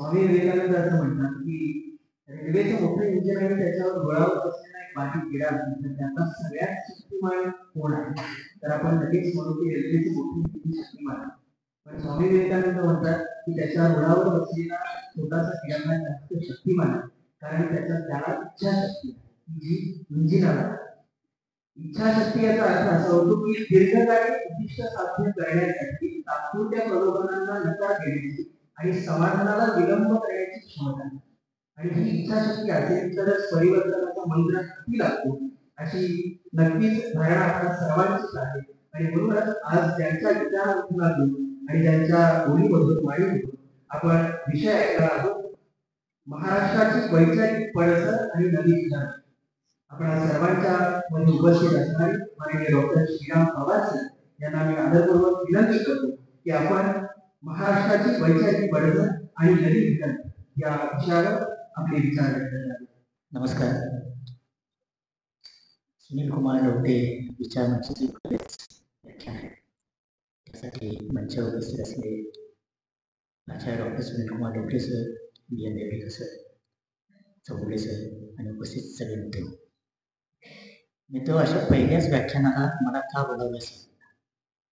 स्वामी विवेकानंद असं म्हणतात की रेल्वेचं मोठं इंजिन आणि त्याच्यावर रुळावर असलेला एक बाकी किडा असेल त्याचा सगळ्यात शक्तिमान कोण आहे, तर आपण लगेच म्हणू की रेल्वेची मोठी शक्तिमान आहे. पण स्वामी विवेकानंद म्हणतात की त्याच्या रुळावर बसलेला छोटासा किडा जास्त शक्तिमान आहे, कारण त्याला इच्छाशक्ती जी इंजिनाला. इच्छाशक्ती याचा अर्थ असा होतो की दीर्घकालीन उद्दिष्ट साध्य करण्यासाठी तात्पुरत्या प्रलोभनांना नकार देण्याची आणि समाधानाला विलंब करण्याची क्षमता. आणि ही इच्छाशक्ती असेल तरच परिवर्तनाचा मंत्र हाती लागतो, अशी नक्कीच धारणा आपल्या सर्वांचीच आहे. आणि म्हणूनच आज ज्यांच्या विचारातून आणि ज्यांच्या बोलीमधून मांडून आपण विषय ऐकला आहोत, महाराष्ट्राची वैचारिक पडसर आणि नवी विचार. आपण सर्वांच्या मध्ये उपस्थित असणारे माननीय डॉक्टर श्रीराम पवार यांना मी आदरपूर्वक विनंती करतो की आपण महाराष्ट्राची वैचारिक पडसर आणि नवी विचार या विषयावर आपले विचार व्यक्त करावे. नमस्कार. सुनील कुमार लवटे विचार मंचाची व्याख्यान आहे, त्यासाठी मंचावर उपस्थित असले आचार्य doctor Sunil Kumar Lavate sir, BM Bebikar sir, Chougule sir आणि उपस्थित सगळे मित्र. मित्र, अशा पहिल्याच व्याख्यानाला मला का बोलावलं असेल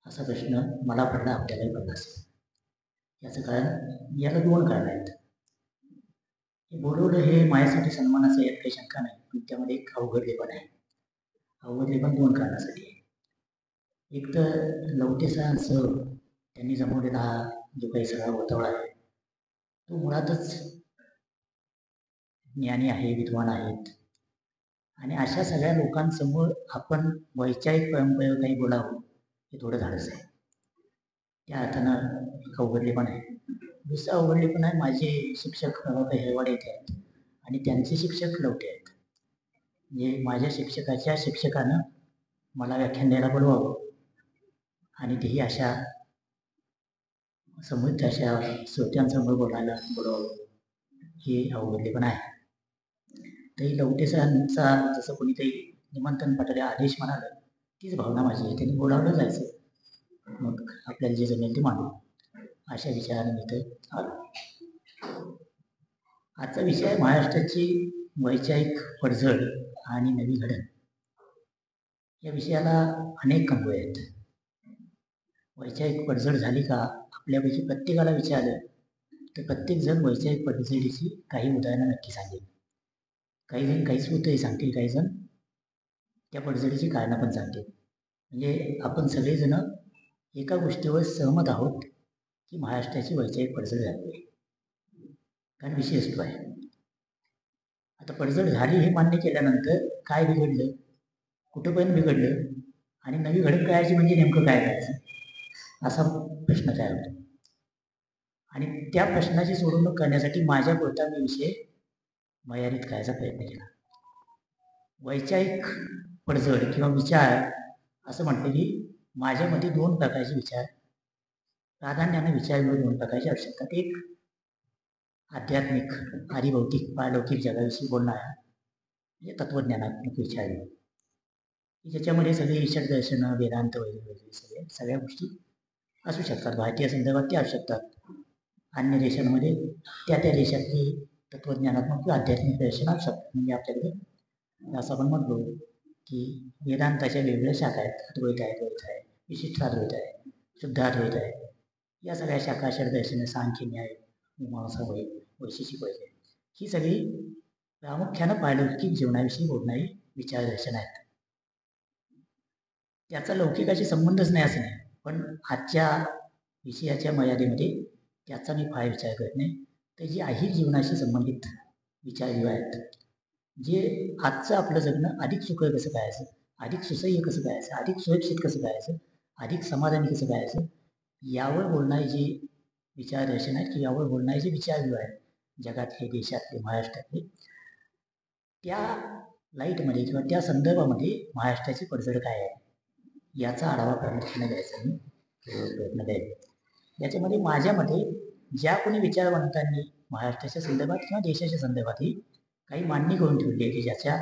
असा प्रश्न मला पडला, आपल्यालाही पडला असेल. याचं कारण, याला 2 कारण आहेत. बोलवलं हे माझ्यासाठी सन्मानाचं, यात काही शंका नाही, पण त्यामध्ये एक अवघडलेपण आहे. अवघडलेपण 2 कारणासाठी आहे. एक तर लवटे सरांसह त्यांनी जमवलेला हा जो काही सगळा गोतावळा आहे तो मुळातच ज्ञानी आहे, विद्वान आहेत, आणि अशा सगळ्या लोकांसमोर आपण वैचारिक परंपरेवर काही बोलावं हे थोडं धाडस आहे. त्या अर्थानं एक अवघडलेपण आहे. दुसरं अवघडलेपण आहे, माझे शिक्षक हेवाडे येथे आहेत आणि त्यांचे शिक्षक लवटे आहेत. म्हणजे माझ्या शिक्षकाच्या शिक्षकानं मला व्याख्यान द्यायला बोलवावं आणि तेही अशा समृद्ध अशा श्रोत्यांसमोर बोलायला बोलवावं, हे अवघडलेपण आहे. तरी लवटे सरांचा जसं कोणीतरी निमंत्रण पाठवले, आदेश म्हणाला, तीच भावना माझी आहे. त्यांनी बोलावलं जायचं, मग आपल्याला जे जमेल ते मांडू, अशा विचाराने मी तर आलो. आजचा विषय आहे महाराष्ट्राची वैचारिक पडझड आणि नवी घडण. या विषयाला अनेक कंगोरे आहेत. वैचारिक पडझड झाली का, आपल्यापैकी प्रत्येकाला विचारलं तर प्रत्येक जण वैचारिक पडझडीची काही उदाहरणं नक्की सांगेल. काही जण काहीच उत्तरे सांगतील, काही जण त्या पडझडीची कारणं पण सांगतील. म्हणजे आपण सगळेजण एका गोष्टीवर सहमत आहोत की महाराष्ट्राची वैचारिक पडझड झाली आहे, कारण विषय असतो आहे. आता पडझड झाली हे मान्य केल्यानंतर काय बिघडलं, कुठंपर्यंत बिघडलं, आणि नवी घडण करायची म्हणजे नेमकं काय करायचं, असा प्रश्न तयार होतो. आणि त्या प्रश्नाची सोडवणूक करण्यासाठी माझ्यापुरता मी विषय मर्यादित करायचा प्रयत्न केला. वैचारिक पडझड किंवा विचार असं म्हटलं की माझ्या मते 2 प्रकारचे विचार, प्राधान्याने विचार 2 प्रकारचे आवश्यकतात. एक आध्यात्मिक, आदिभौतिक, पारलौकिक जगाविषयी बोलणारा म्हणजे तत्वज्ञानात्मक विचार, ज्याच्यामध्ये सगळे ईश्वर दर्शनं, वेदांत वगैरे सगळ्या गोष्टी असू शकतात. भारतीय संदर्भात ते असू शकतात, अन्य देशांमध्ये त्या देशातली तत्वज्ञानात्मक किंवा आध्यात्मिक दर्शन असू शकतात. म्हणजे आपल्याकडे असं आपण म्हणलो की वेदांताच्या वेगवेगळ्या शाखा आहेत. अद्वैत आहे, द्वैत आहे, विशिष्टाद्वैत आहे, शुद्धाद्वैत आहे. या सगळ्या शाखा, षडदर्शन, सांख्य, न्याय, मीमांसा, वैशेषिक वगैरे, ही सगळी प्रामुख्यानं पारलौकिक जीवनाविषयी बोलणारी विचारदर्शन आहेत. त्याचा लौकिकाशी संबंधच नाही असं नाही, पण आजच्या विषयाच्या मर्यादेमध्ये त्याचा मी फार विचार करत नाही. तर जी आहे जीवनाशी संबंधित विचार आहेत, जे आजचं आपलं जगणं अधिक सुखकर कसं करायचं, अधिक सुसह्य कसं करायचं, अधिक सुरक्षित कसं करायचं, अधिक समाधानी कसं करायचं, यावर बोलणारे जे विचारदर्शन आहेत की यावर बोलणारे जे विचारविवाह आहेत जगातले, देशातले, महाराष्ट्रातले, त्या लाईटमध्ये किंवा त्या संदर्भामध्ये महाराष्ट्राची पडझड काय आहे याचा आढावा प्रामुख्याने द्यायचा मी प्रयत्न करेन. याच्यामध्ये माझ्यामध्ये ज्या कोणी विचारवंतांनी महाराष्ट्राच्या संदर्भात किंवा देशाच्या संदर्भातही काही मांडणी करून ठेवली आहे की ज्याच्या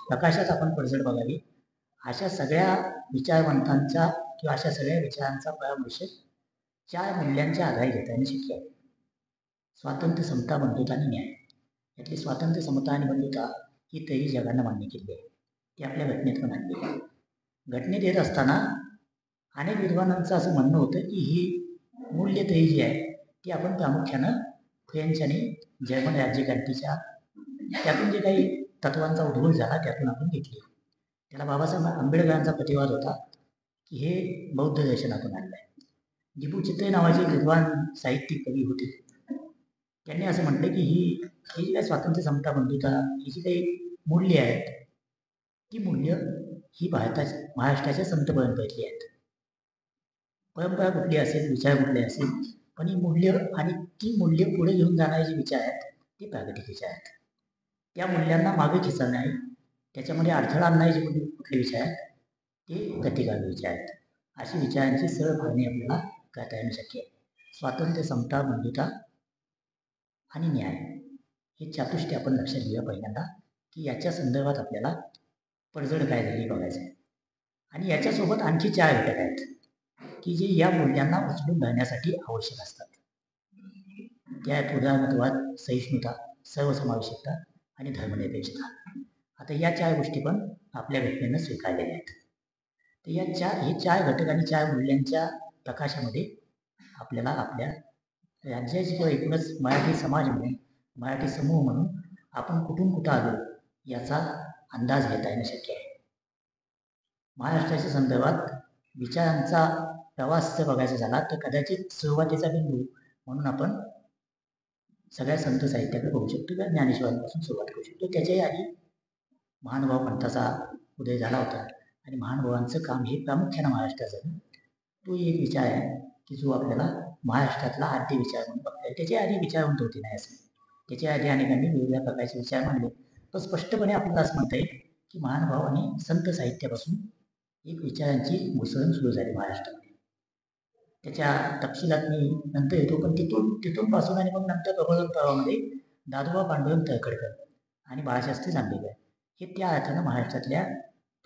प्रकाशात आपण पडझड बघावी, अशा सगळ्या विचारवंतांचा किंवा अशा सगळ्या विचारांचा परामर्श 4 मूल्यांच्या आधारे घेता येणं शक्य आहे. स्वातंत्र्य, समता, बंधुता आणि न्याय. यातली स्वातंत्र्य, समता आणि बंधुता ही तरी जगानं मान्य केली आहे. ती आपल्या घटनेत पण आणली आहे. घटनेत येत असताना अनेक विद्वानांचं असं म्हणणं होतं की ही मूल्यतही जी आहे ती आपण प्रामुख्यानं फ्रेंच आणि जर्मन राज्यक्रांतीच्या त्यातून जे काही तत्वांचा उद्भव झाला त्यातून आपण घेतली. त्याला बाबासाहेब आंबेडकरांचा प्रतिवाद होता की हे बौद्ध दर्शनातून आणलं आहे. दिपू चित्रे नावाचे विद्वान साहित्यिक कवी होते. त्यांनी असं म्हटलं की ही जी काही स्वातंत्र्य, समता, बंधुता ही जी काही मूल्य आहेत ती मूल्य ही महाराष्ट्राच्या संत परंपरेतली आहेत. परंपरा कुठली असेल, विचार कुठले असेल, पण ही मूल्य आणि ती मूल्य पुढे घेऊन जाणारे जे विचार आहेत ते प्रागतिक विचार आहेत. त्या मूल्यांना मागे खेचणार नाही, त्याच्यामध्ये अडथळा आणणारे जे कुठले विचार आहेत ते गतिकाल विचार आहेत. अशी विचारांची सरळ फाळणी आपल्याला करता येणं शक्य आहे. स्वातंत्र्य, समता, बंधुता आणि न्याय हे चातुष्य आपण लक्षात घेऊया पहिल्यांदा की याच्या संदर्भात आपल्याला पडझड काय झाली बघायचं आहे. आणि याच्यासोबत आणखी 4 घटक आहेत की जे या मूल्यांना उचलून धरण्यासाठी आवश्यक असतात. त्यात उदारमतवाद, सहिष्णुता, सर्वसमावेशकता आणि धर्मनिरपेक्षता. आता या 4 गोष्टी पण आपल्या घटनेनं स्वीकारलेल्या आहेत. तर हे 4 घटक आणि 4 मूल्यांच्या प्रकाशामध्ये आपल्याला आपल्या राज्याची किंवा एकूणच मराठी समाज म्हणून, मराठी समूह म्हणून आपण कुठून कुठं आलो याचा अंदाज घेता येणं शक्य आहे. महाराष्ट्राच्या संदर्भात विचारांचा प्रवास जर बघायचा झाला तर कदाचित सुरुवातीचा बिंदू म्हणून आपण सगळ्या संत साहित्याकडे बघू शकतो किंवा ज्ञानेश्वरांपासून सुरुवात करू शकतो. त्याच्याही आधी महानुभाव पंथाचा उदय झाला होता आणि महानुभावांचं काम हे प्रामुख्यानं महाराष्ट्रात झालं. तो एक विचार आहे की जो आपल्याला महाराष्ट्रातला आद्य विचार म्हणून बघता येईल. त्याच्या आधी विचारवंत होते नाही असं, त्याच्या आधी अनेकांनी वेगवेगळ्या प्रकारचे विचार मांडले. पण स्पष्टपणे आपल्याला असं म्हणता येईल की महानुभाव आणि संत साहित्यापासून एक विचारांची घुसळण सुरू झाली महाराष्ट्रामध्ये. त्याच्या तपशिलात मी नंतर येतो, पण तिथून पासून आणि मग नंतर प्रबोधन प्रवाहामध्ये दादोबा पांडुरंग तळखडकर आणि बाळशास्त्री जांभेकर हे त्या अर्थानं महाराष्ट्रातल्या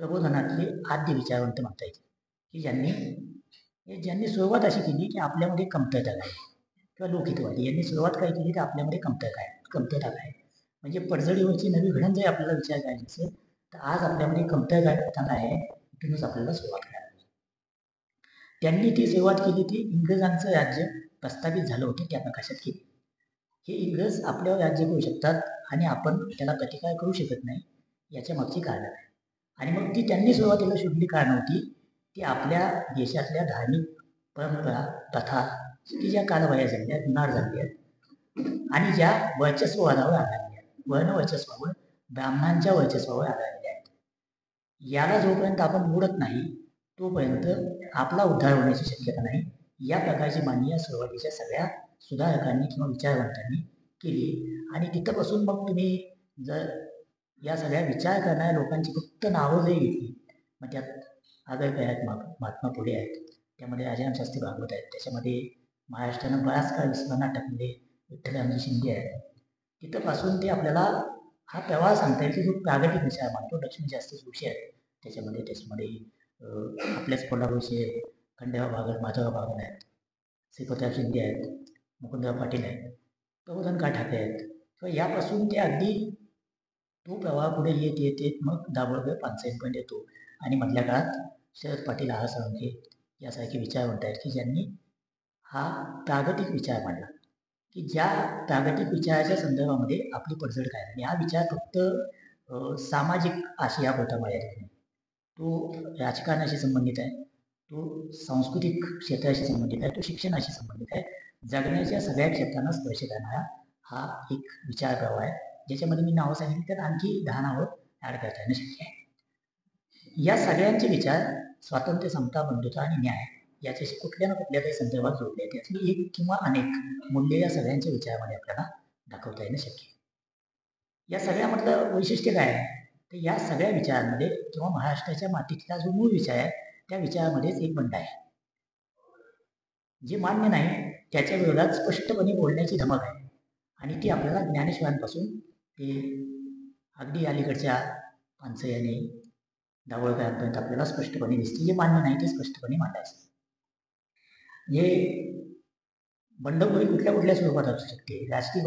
प्रबोधनातले आद्य विचारवंत म्हणता येईल की ज्यांनी सुरुवात अशी केली की आपल्यामध्ये कमतरता काय किंवा लोकहितवादी यांनी सुरुवात काय केली तर आपल्यामध्ये कमतरता काय म्हणजे पडझडीवरची नवी घडण जर आपल्याला विचार करायची असेल तर आज आपल्यामध्ये कमतरता काय आहे इथूनच आपल्याला सुरुवात करायला. त्यांनी ती सुरुवात केली ती इंग्रजांचं राज्य प्रस्थापित झालं होतं त्या प्रकाशात केली. हे इंग्रज आपल्यावर राज्य करू शकतात आणि आपण त्याला प्रतिकार करू शकत नाही याच्या मागची कारणं आहे. आणि मग ती त्यांनी सुरुवातीला शोधली कारणं होती ती आपल्या देशातल्या धार्मिक परंपरा, प्रथा की ज्या कालबाह्य झाल्या, जुनाट झाल्या आणि ज्या वर्चस्ववादावर आधारलेल्या आहेत, वर्णवर्चस्वावर, ब्राह्मणांच्या वर्चस्वावर आधारलेल्या आहेत. याला जोपर्यंत आपण मोडत नाही तोपर्यंत आपला उद्धार होण्याची शक्यता नाही. या प्रकारची मांडणी सुरुवातीच्या सगळ्या सुधारकांनी किंवा विचारवंतांनी केली. आणि तिथंपासून मग तुम्ही जर या सगळ्या विचार करणाऱ्या लोकांची फक्त नावं जरी घेतली, मग त्यात आगरकर आहेत, महात्मा फुले आहेत, त्यामध्ये राजाराम शास्त्री भागवत आहेत, त्याच्यामध्ये महाराष्ट्रानं बराच काळ विस्मरणात टाकलेले विठ्ठल शिंदे आहेत. तिथंपासून ते आपल्याला हा प्रवाह सांगता येईल की जो प्रागतिक विचार मानतो. लक्ष्मीशास्त्री जोशी आहेत, त्याच्यामध्ये आपल्याच कोल्हापूरचे खंडेराव बागल, माधवराव बागल आहेत, श्रीपतराव शिंदे आहेत, मुकुंदराव पाटील आहेत, प्रबोधनकार ठाकरे आहेत. किंवा यापासून ते अगदी तो प्रवाह पुढे येत मग दाभोळकर पानसरेंपर्यंत येतो. आणि मधल्या काळात शरद पाटील, आर साळुंखे यासारखे विचारवंत आहेत की ज्यांनी हा प्रागतिक विचार मांडला की ज्या प्रागतिक विचाराच्या संदर्भामध्ये आपली पडझड काय झाली. हा विचार फक्त सामाजिक आशयापुरता मर्यादित नाही, तो राजकारणाशी संबंधित आहे, तो सांस्कृतिक क्षेत्राशी संबंधित आहे, तो शिक्षणाशी संबंधित आहे. जगण्याच्या सगळ्या क्षेत्रांना स्पर्श करणारा हा एक विचार प्रवाह आहे ज्याच्यामध्ये मी नावं सांगितली तर आणखी 10 नावं ॲड करता येणं शक्य आहे. या सगळ्यांचे विचार स्वातंत्र्य, समता, बंधुता आणि न्याय याच्याशी कुठल्या ना कुठल्या काही संदर्भात जोडले आहेत. यातली एक किंवा अनेक मूल्य या सगळ्यांच्या विचारामध्ये आपल्याला दाखवता येणं शक्य आहे. या सगळ्यामधलं वैशिष्ट्य काय आहे तर या सगळ्या विचारांमध्ये किंवा महाराष्ट्राच्या मातीतला जो मूळ विचार आहे त्या विचारामध्येच एक बंड आहे. जे मान्य नाही त्याच्या विरोधात स्पष्टपणे बोलण्याची धमक आहे आणि ती आपल्याला ज्ञानेश्वरांपासून ते अगदी अलीकडच्या पानसरे आणि दाभोळकरांपर्यंत आपल्याला स्पष्टपणे दिसते. जे मान्य नाही ते स्पष्टपणे मांडायचं. हे बंडखोरी कुठल्या कुठल्या स्वरूपात असू शकते. राजकीय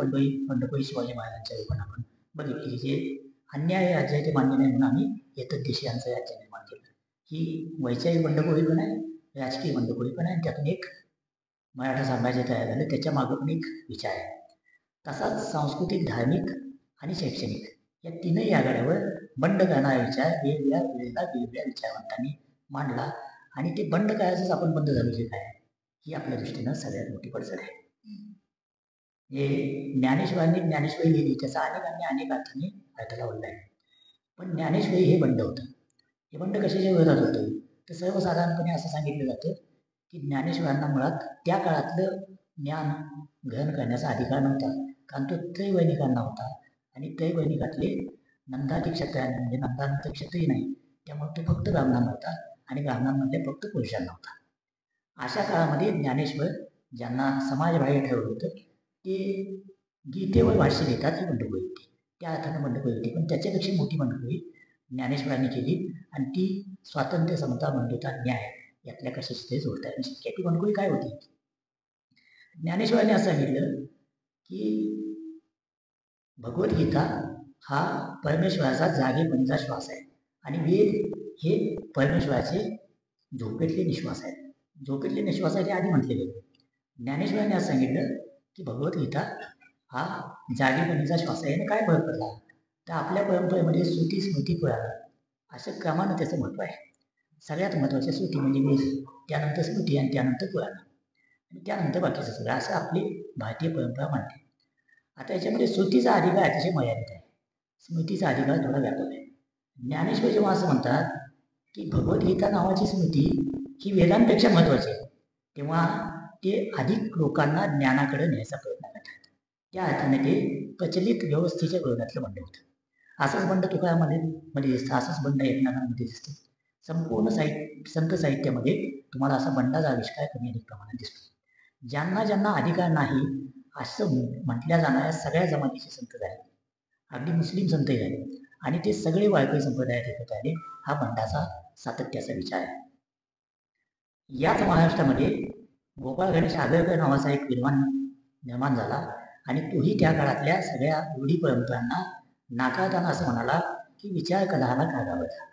बंडखोरी शिवाजी महाराजांच्या रूपाने आपण बघितली, जे अन्याय राज्य आहे ते मान्य नाही म्हणून आम्ही एतद्देशीयांचं राज्य निर्माण केलं. ही वैचारिक बंडखोरी पण आहे, राजकीय बंडखोरी पण आहे, त्यातून एक मराठा साम्राज्य तयार झालं, त्याच्या मागं पण एक विचार आहे. तसाच सांस्कृतिक, धार्मिक आणि शैक्षणिक या तीनही आघाड्यावर बंड करणारा विचार वेगवेगळ्या विचारवंतांनी मांडला. आणि ते बंड करायचंच आपण बंद झालो जे काय, ही आपल्या दृष्टीनं सगळ्यात मोठी पडझड आहे. हे ज्ञानेश्वरांनी ज्ञानेश्वरी लिहिली, त्याचा अनेक अर्थांनी अर्थ लावलेला आहे. पण ज्ञानेश्वरी हे बंड होतं. हे बंड कशाच्या विरोधात होतं, तर सर्वसाधारणपणे असं सांगितलं जातं की ज्ञानेश्वरांना मुळात त्या काळातलं ज्ञान ग्रहण करण्याचा अधिकार नव्हता, कारण तो त्रैवैनिकांना होता. आणि त्रैवैनिकातले नंदादी क्षत्रियांना, म्हणजे नंदानंतर क्षत्रिय नाही, त्यामुळे तो फक्त ब्राह्मणांना होता आणि ब्राह्मणांमध्ये फक्त पुरुषांना होता. अशा काळामध्ये ज्ञानेश्वर ज्यांना समाजबाह्य ठेवलं होतं ते गीतेवर भाष्य देतात, ही बंडखोरी होती. त्या अर्थानं बंडखोरी होती. पण त्याच्यापेक्षा मोठी बंडखोरी ज्ञानेश्वरांनी केली, आणि ती स्वातंत्र्य, समता, बंधुता, न्याय यातल्या कशाची ते जोडता येणं शक्य आहे. ती बंडखोरी काय होती? ज्ञानेश्वरांनी असं सांगितलं की भगवद्गीता हा परमेश्वराचा जागेपणीचा श्वास आहे, आणि वेद हे परमेश्वराचे झोपेतले निश्वास आहेत. झोपेतले निश्वास आहे ते आधी म्हटले गेले. ज्ञानेश्वरांनी असं सांगितलं की भगवद्गीता हा जागेपणीचा श्वास आहे. आणि काय फरक पडला, तर आपल्या परंपरेमध्ये श्रुती, स्मृती, पुराण असं क्रमानं त्याचं महत्त्व आहे. सगळ्यात महत्त्वाचं श्रुती म्हणजे वेद, त्यानंतर स्मृती, आणि त्यानंतर पुराण, आणि त्यानंतर बाकीचं सगळं, असं आपली भारतीय परंपरा मानते. आता याच्यामध्ये श्रुतीचा अधिकार अतिशय मर्यादित आहे, स्मृतीचा अधिकार थोडा व्यापक आहे. ज्ञानेश्वर जेव्हा असं म्हणतात की भगवद्गीता नावाची स्मृती ही वेदांपेक्षा महत्त्वाची आहे, तेव्हा ते अधिक लोकांना ज्ञानाकडे न्यायचा प्रयत्न करतात. त्या अर्थाने ते प्रचलित व्यवस्थेच्या विरोधातलं बंड होतं. असंच बंड तुकारामध्ये दिसतं, असंच बंड एकनाथांमध्ये दिसतं. संपूर्ण संत साहित्यामध्ये तुम्हाला असा बंडाचा आविष्कार कमी अधिक प्रमाणात दिसतो. ज्यांना ज्यांना अधिकार नाही असं म्हटल्या जाणाऱ्या सगळ्या जमातीचे संत झाले, अगदी मुस्लिम संतही झाले, आणि ते सगळे वारकरी संप्रदायात एकत्र आले. हा बंडाचा सातत्याचा विचार आहे. याच महाराष्ट्रामध्ये गोपाळ गणेश आगरकर नावाचा एक विद्वान निर्माण झाला, आणि तोही त्या काळातल्या सगळ्या रूढी परंपरांना नाकारताना असं म्हणाला की विचार कलाला कागावता.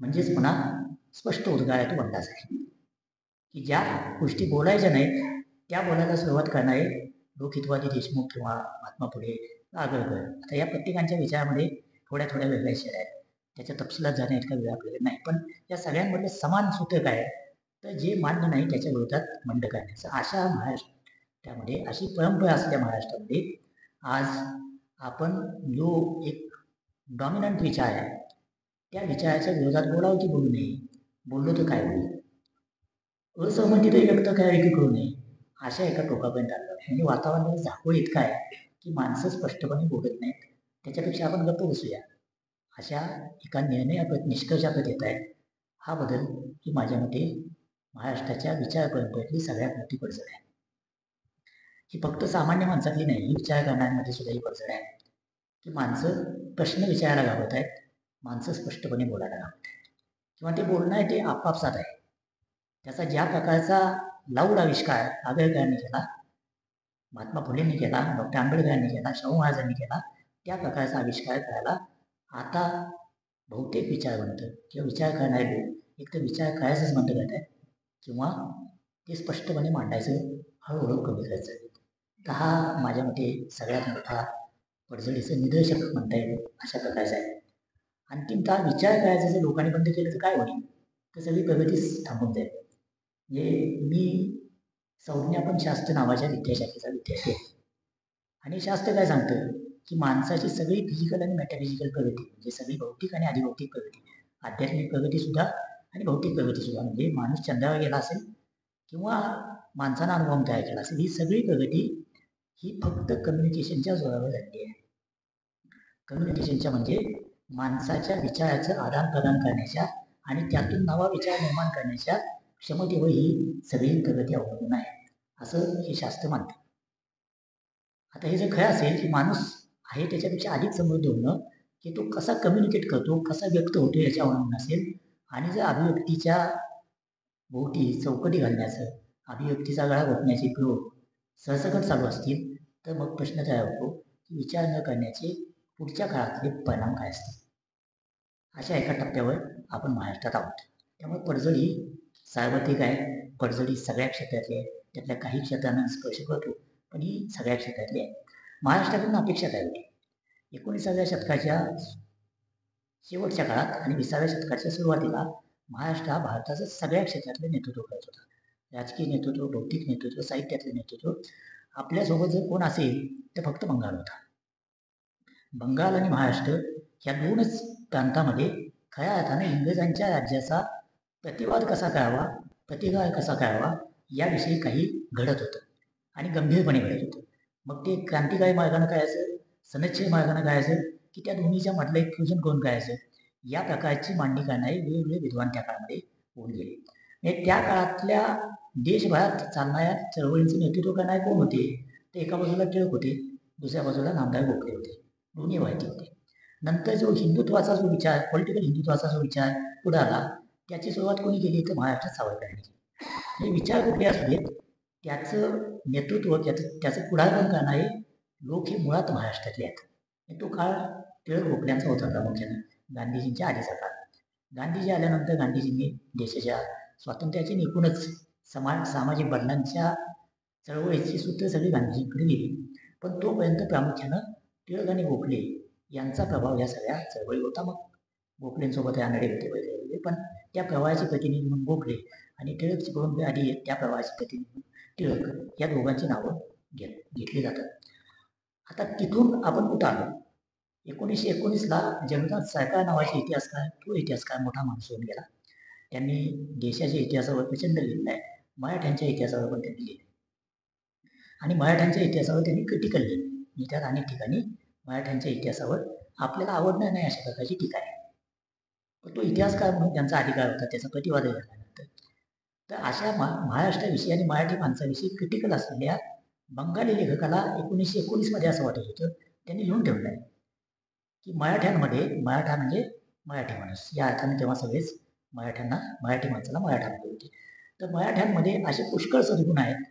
म्हणजेच पुन्हा स्पष्ट उद्गार आहे तो बंडाचा आहे की ज्या गोष्टी बोलायच्या नाहीत त्या बोलायला सुरुवात करणारे लोकहितवादी देशमुख किंवा महात्मा फुले, आगरकर, आता या प्रत्येकांच्या विचारामध्ये थोड्या थोड्या वेगळ्या शेअर आहेत. त्याच्या तपशिलात जाण्या इतका वेळ आपल्याला नाही, पण या सगळ्यांमधलं समान सूत्र काय आहे, तर जे मान्य नाही त्याच्या विरोधात बंड करण्याचं. अशा महाराष्ट्रामध्ये, अशी परंपरा असलेल्या महाराष्ट्रामध्ये आज आपण जो एक डॉमिनंट विचार आहे त्या विचाराच्या विरोधात बोलावं की बोलू नये, बोललो तर काय होईल, असहमतीतही व्यक्त करावी की करू नये, अशा एका टोकापर्यंत आलं. म्हणजे वातावरणाला झाकोळ इतका आहे की माणसं स्पष्टपणे बोलत नाहीत, त्याच्यापेक्षा आपण गप्प बसूया, अशा एका निर्णयाप्रत, निष्कर्षाप्रत येत आहे. हा बदल ही माझ्या मते महाराष्ट्राच्या विचार परंपरेतली सगळ्यात मोठी पडझड आहे. ही फक्त सामान्य माणसातली नाही, ही विचार करणाऱ्यांमध्ये सुद्धा ही पडझड आहे की माणसं प्रश्न विचारायला घाबरत आहेत, माणसं स्पष्टपणे बोलायला घाबरत आहेत, किंवा ते बोलणं आहे ते आपापसात आहे. त्याचा ज्या प्रकारचा लाऊड आविष्कार आगरकरांनी केला, महात्मा फुलेंनी केला, डॉक्टर आंबेडकरांनी केला, शाहू महाराजांनी केला, त्या प्रकारचा आविष्कार करायला आता बहुतेक विचारवंत किंवा विचार करणारे लोक एक तर विचार करायचंच बंद करत आहेत, किंवा ते स्पष्टपणे मांडायचं हळूहळू कमी करायचं. तर हा माझ्या मते सगळ्यात मोठा पडझडीचं निदर्शक म्हणता येईल अशा प्रकारचा आहे. अंतिमतः विचार करायचं जर लोकांनी बंद केलं तर काय होईल, तर सगळी प्रगतीच थांबून जाईल. म्हणजे मी संज्ञापन शास्त्र नावाच्या विद्याशाखेचा विद्यार्थी आहे, आणि शास्त्र काय सांगतं की माणसाची सगळी फिजिकल आणि मेटाफिजिकल प्रगती, म्हणजे सगळी भौतिक आणि अधिभौतिक प्रगती, आध्यात्मिक प्रगतीसुद्धा आणि भौतिक प्रगतीसुद्धा, म्हणजे माणूस चंद्रावर गेला असेल किंवा माणसानं अनुभव तयार केला असेल, ही सगळी प्रगती ही फक्त कम्युनिकेशनच्या जोरावर झाली आहे. कम्युनिकेशनच्या म्हणजे माणसाच्या विचाराचं आदान प्रदान करण्याच्या आणि त्यातून नवा विचार निर्माण करण्याच्या क्षमतेवर ही सगळी प्रगती अवलंबून आहे, असं हे शास्त्र मानतं. आता हे जर खरं असेल की माणूस आहे त्याच्यापेक्षा अधिक समृद्ध होणं, की तो कसा कम्युनिकेट करतो, कसा व्यक्त होतो याच्या अवलंबून असेल, आणि जर अभिव्यक्तीच्या भोवती चौकटी घालण्याचं, अभिव्यक्तीचा गळा घोटण्याची प्रयोग सरसकट चालू असतील तर मग प्रश्न तयार होतो की विचार न करण्याचे पुढच्या काळातले परिणाम काय असतील. अशा एका टप्प्यावर आपण महाराष्ट्रात आहोत. त्यामुळे पडझड ही सार्वत्रिक आहे. पडझड ही सगळ्या क्षेत्रातली आहे. त्यातल्या काही क्षेत्रांना स्पर्श करतो, पण ही सगळ्या क्षेत्रातली आहे. महाराष्ट्राकडून अपेक्षा काय होती? 19व्या शतकाच्या शेवटच्या काळात आणि 20व्या शतकाच्या सुरुवातीला महाराष्ट्र हा भारताचं सगळ्या क्षेत्रातलं नेतृत्व करत होता. राजकीय नेतृत्व, बौद्धिक नेतृत्व, साहित्यातलं नेतृत्व. आपल्यासोबत जर कोण असेल तर फक्त बंगाल होता. बंगाल आणि महाराष्ट्र या दोनच प्रांतामध्ये खऱ्या अर्थाने इंग्रजांच्या राज्याचा प्रतिवाद कसा करावा, प्रतिकार कसा करावा याविषयी काही घडत होतं आणि गंभीरपणे घडत होतं. मग ते क्रांतिकारी मार्गानं करायचं, सनदशीर मार्गानं करायचं की त्या दोन्हीच्या मधलं एक फ्युजन करून करायचं, या प्रकारची मांडणी करणारे वेगवेगळे विद्वान त्या काळामध्ये होऊन गेले. म्हणजे त्या काळातल्या देशभरात चालणाऱ्या चळवळींचं नेतृत्व करणारे कोण होते? ते एका बाजूला टिळक होते, दुसऱ्या बाजूला नामदार गोखले होते. दोन्ही माहिती होते. नंतर जो हिंदुत्वाचा जो विचार, पॉलिटिकल हिंदुत्वाचा जो विचार पुढे आला, त्याची सुरुवात कोणी केली तर महाराष्ट्रात सावरकरांनी केली. हे विचार कुठले असू देत, त्याचं नेतृत्व, त्याचं पुढाकार करणारे लोक हे मुळात महाराष्ट्रातले आहेत. तो काळ टिळक गोखल्यांचा होता प्रामुख्याने, गांधीजींच्या आधीचा काळ. गांधीजी आल्यानंतर गांधीजींनी देशाच्या स्वातंत्र्याची एकूणच सामाजिक बदलांच्या चळवळीची सूत्र सगळी गांधीजींकडे गेली. पण तोपर्यंत प्रामुख्यानं टिळक आणि गोखले यांचा प्रभाव या सगळ्या चळवळी होता. मग गोखलेंसोबत रानडे होते वगैरे, पण त्या प्रवाहाचे प्रतिनिधी म्हणून गोखले आणि टिळकची परंपरे आधी त्या प्रवाहाचे प्रतिनिधी टिळक, या दोघांची नावं घेतली जातात. आता तिथून आपण कुठं आलो? 1919ला जगन्नाथ सरकार नावाचे इतिहासकार, तो इतिहासकार मोठा माणूस होऊन गेला. त्यांनी देशाच्या इतिहासावर प्रचंड लिहिलं आहे. मराठ्यांच्या इतिहासावर पण त्यांनी लिहिले आणि मराठ्यांच्या इतिहासावर त्यांनी क्रिटिकल लिहिले. मी त्यात अनेक ठिकाणी मराठ्यांच्या इतिहासावर आपल्याला आवडणार नाही अशा प्रकारची टीका आहे. पण तो इतिहासकार म्हणून त्यांचा अधिकार होता, त्याचा प्रतिवाद झाल्यानंतर. तर अशा महाराष्ट्राविषयी आणि मराठी माणसाविषयी क्रिटिकल असलेल्या बंगाली लेखकाला 1919मध्ये असं वाटत होतं, त्यांनी लिहून ठेवलं आहे की मराठ्यांमध्ये, मराठा म्हणजे मराठी माणूस या अर्थाने तेव्हा सगळेच मराठी माणसाला मराठा म्हणत होते. तर मराठ्यांमध्ये असे पुष्कळ सद्गुण आहेत.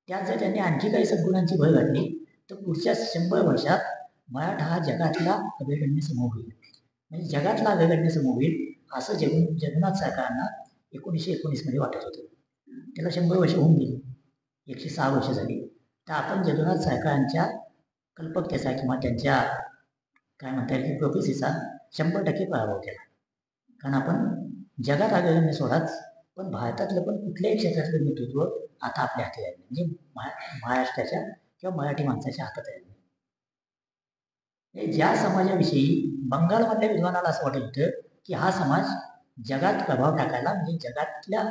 त्यात जर त्यांनी आणखी काही सद्गुणांची भर घातली तर पुढच्या 100 वर्षात मराठा हा जगातला अग्रगण्य समूह होईल. म्हणजे जगातला अग्रगण्य समूह होईल असं जगन्नाथ सरकारांना 1919मध्ये वाटत होतं. त्याला 100 वर्ष होऊन गेली, 106 वर्ष झाली. तर आपण जगन्नाथ सरकारांच्या कल्पकतेचा किंवा त्यांच्या काय म्हणता येईल की प्रोफेसीचा 100% पराभव केला. कारण आपण जगात अग्रगण्य सोडाच, पण भारतातलं पण कुठल्याही क्षेत्रातलं नेतृत्व आता आपल्या हाती आहे, म्हणजे महाराष्ट्राच्या किंवा मराठी माणसाच्या हातात आहे. ज्या समाजाविषयी बंगालमधल्या विद्वानाला असं वाटत होतं की हा समाज जगात प्रभाव टाकायला, म्हणजे जगातल्या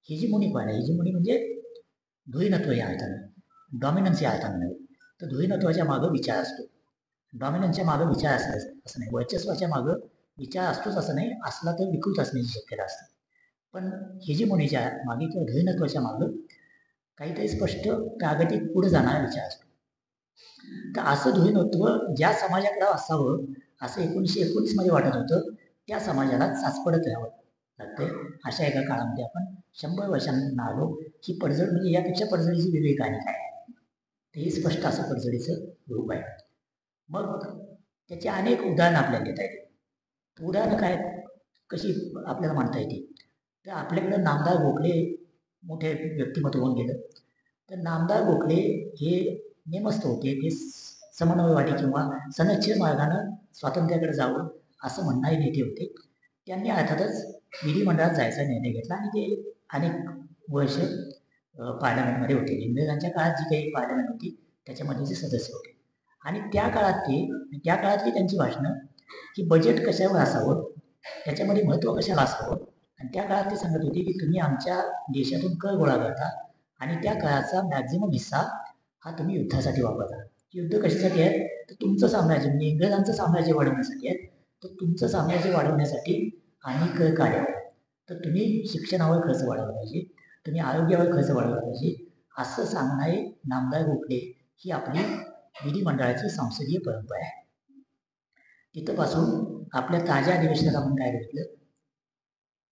हिजिमोनी पाहिजे. हिजिमोनी म्हणजे धुईनत्व या अर्थानं, डॉमिनन्स या अर्थानं नव्हे. तर धुईनत्वाच्या मागं विचार असतो, डॉमिनन्सच्या मागं विचार असं नाही, वर्चस्वाच्या मागं विचार असतोच असं नाही, असला तर विकृत असण्याची शक्यता असते. पण हिजिमोनीच्या मागे किंवा धुईनत्वाच्या मागं काहीतरी स्पष्ट प्रागतिक पुढे जाणारा विचार असतो. तर असं धुईनत्व ज्या समाजाकडे असावं असं 1919मध्ये वाटत होतं, त्या समाजाला चाचपडत राहावं लागतंय. अशा एका काळामध्ये आपण 100 वर्षांना आलो. ही पडझड म्हणजे यापेक्षा पडझडीची वेगळी कहाणी काय आहे, ते स्पष्ट असं पडझडीचं रूप आहे. मग त्याची अनेक उदाहरणं आपल्याला देता येतील. उदाहरणं काय, कशी आपल्याला मांडता येते? तर आपल्याकडं नामदार गोखले मोठे व्यक्तिमत्व होऊन गेलं. तर नामदार गोखले हे नेमस्त होते, ते समन्वयवादी किंवा सनदशीर मार्गानं स्वातंत्र्याकडे जावं असं म्हणणारे नेते होते. त्यांनी अर्थातच विधिमंडळात जायचा निर्णय घेतला आणि ते अनेक वर्ष पार्लमेंटमध्ये होते. इंग्रजांच्या काळात जी काही पार्लमेंट होती त्याच्यामध्ये ते सदस्य होते. आणि त्या काळातली त्यांची भाषणं की बजेट कशावर असावं, त्याच्यामध्ये महत्त्व कशाला असावं, आणि त्या काळात ते सांगत होते की तुम्ही आमच्या देशातून कर गोळा करता आणि त्या काळाचा मॅक्झिमम हिस्सा हा तुम्ही युद्धासाठी वापरता. युद्ध कशासाठी आहे? तर तुमचं साम्राज्य, म्हणजे इंग्रजांचं साम्राज्य वाढवण्यासाठी आहे. तर तुमचं साम्राज्य वाढवण्यासाठी आणि कर काढावं, तर तुम्ही शिक्षणावर खर्च वाढवला पाहिजे, तुम्ही आरोग्यावर खर्च वाढवला पाहिजे, असं सांगणारे नामदार गोखले ही आपली विधिमंडळाची संसदीय परंपरा आहे. तिथपासून आपल्या ताज्या अधिवेशनात आपण काय बघितलं,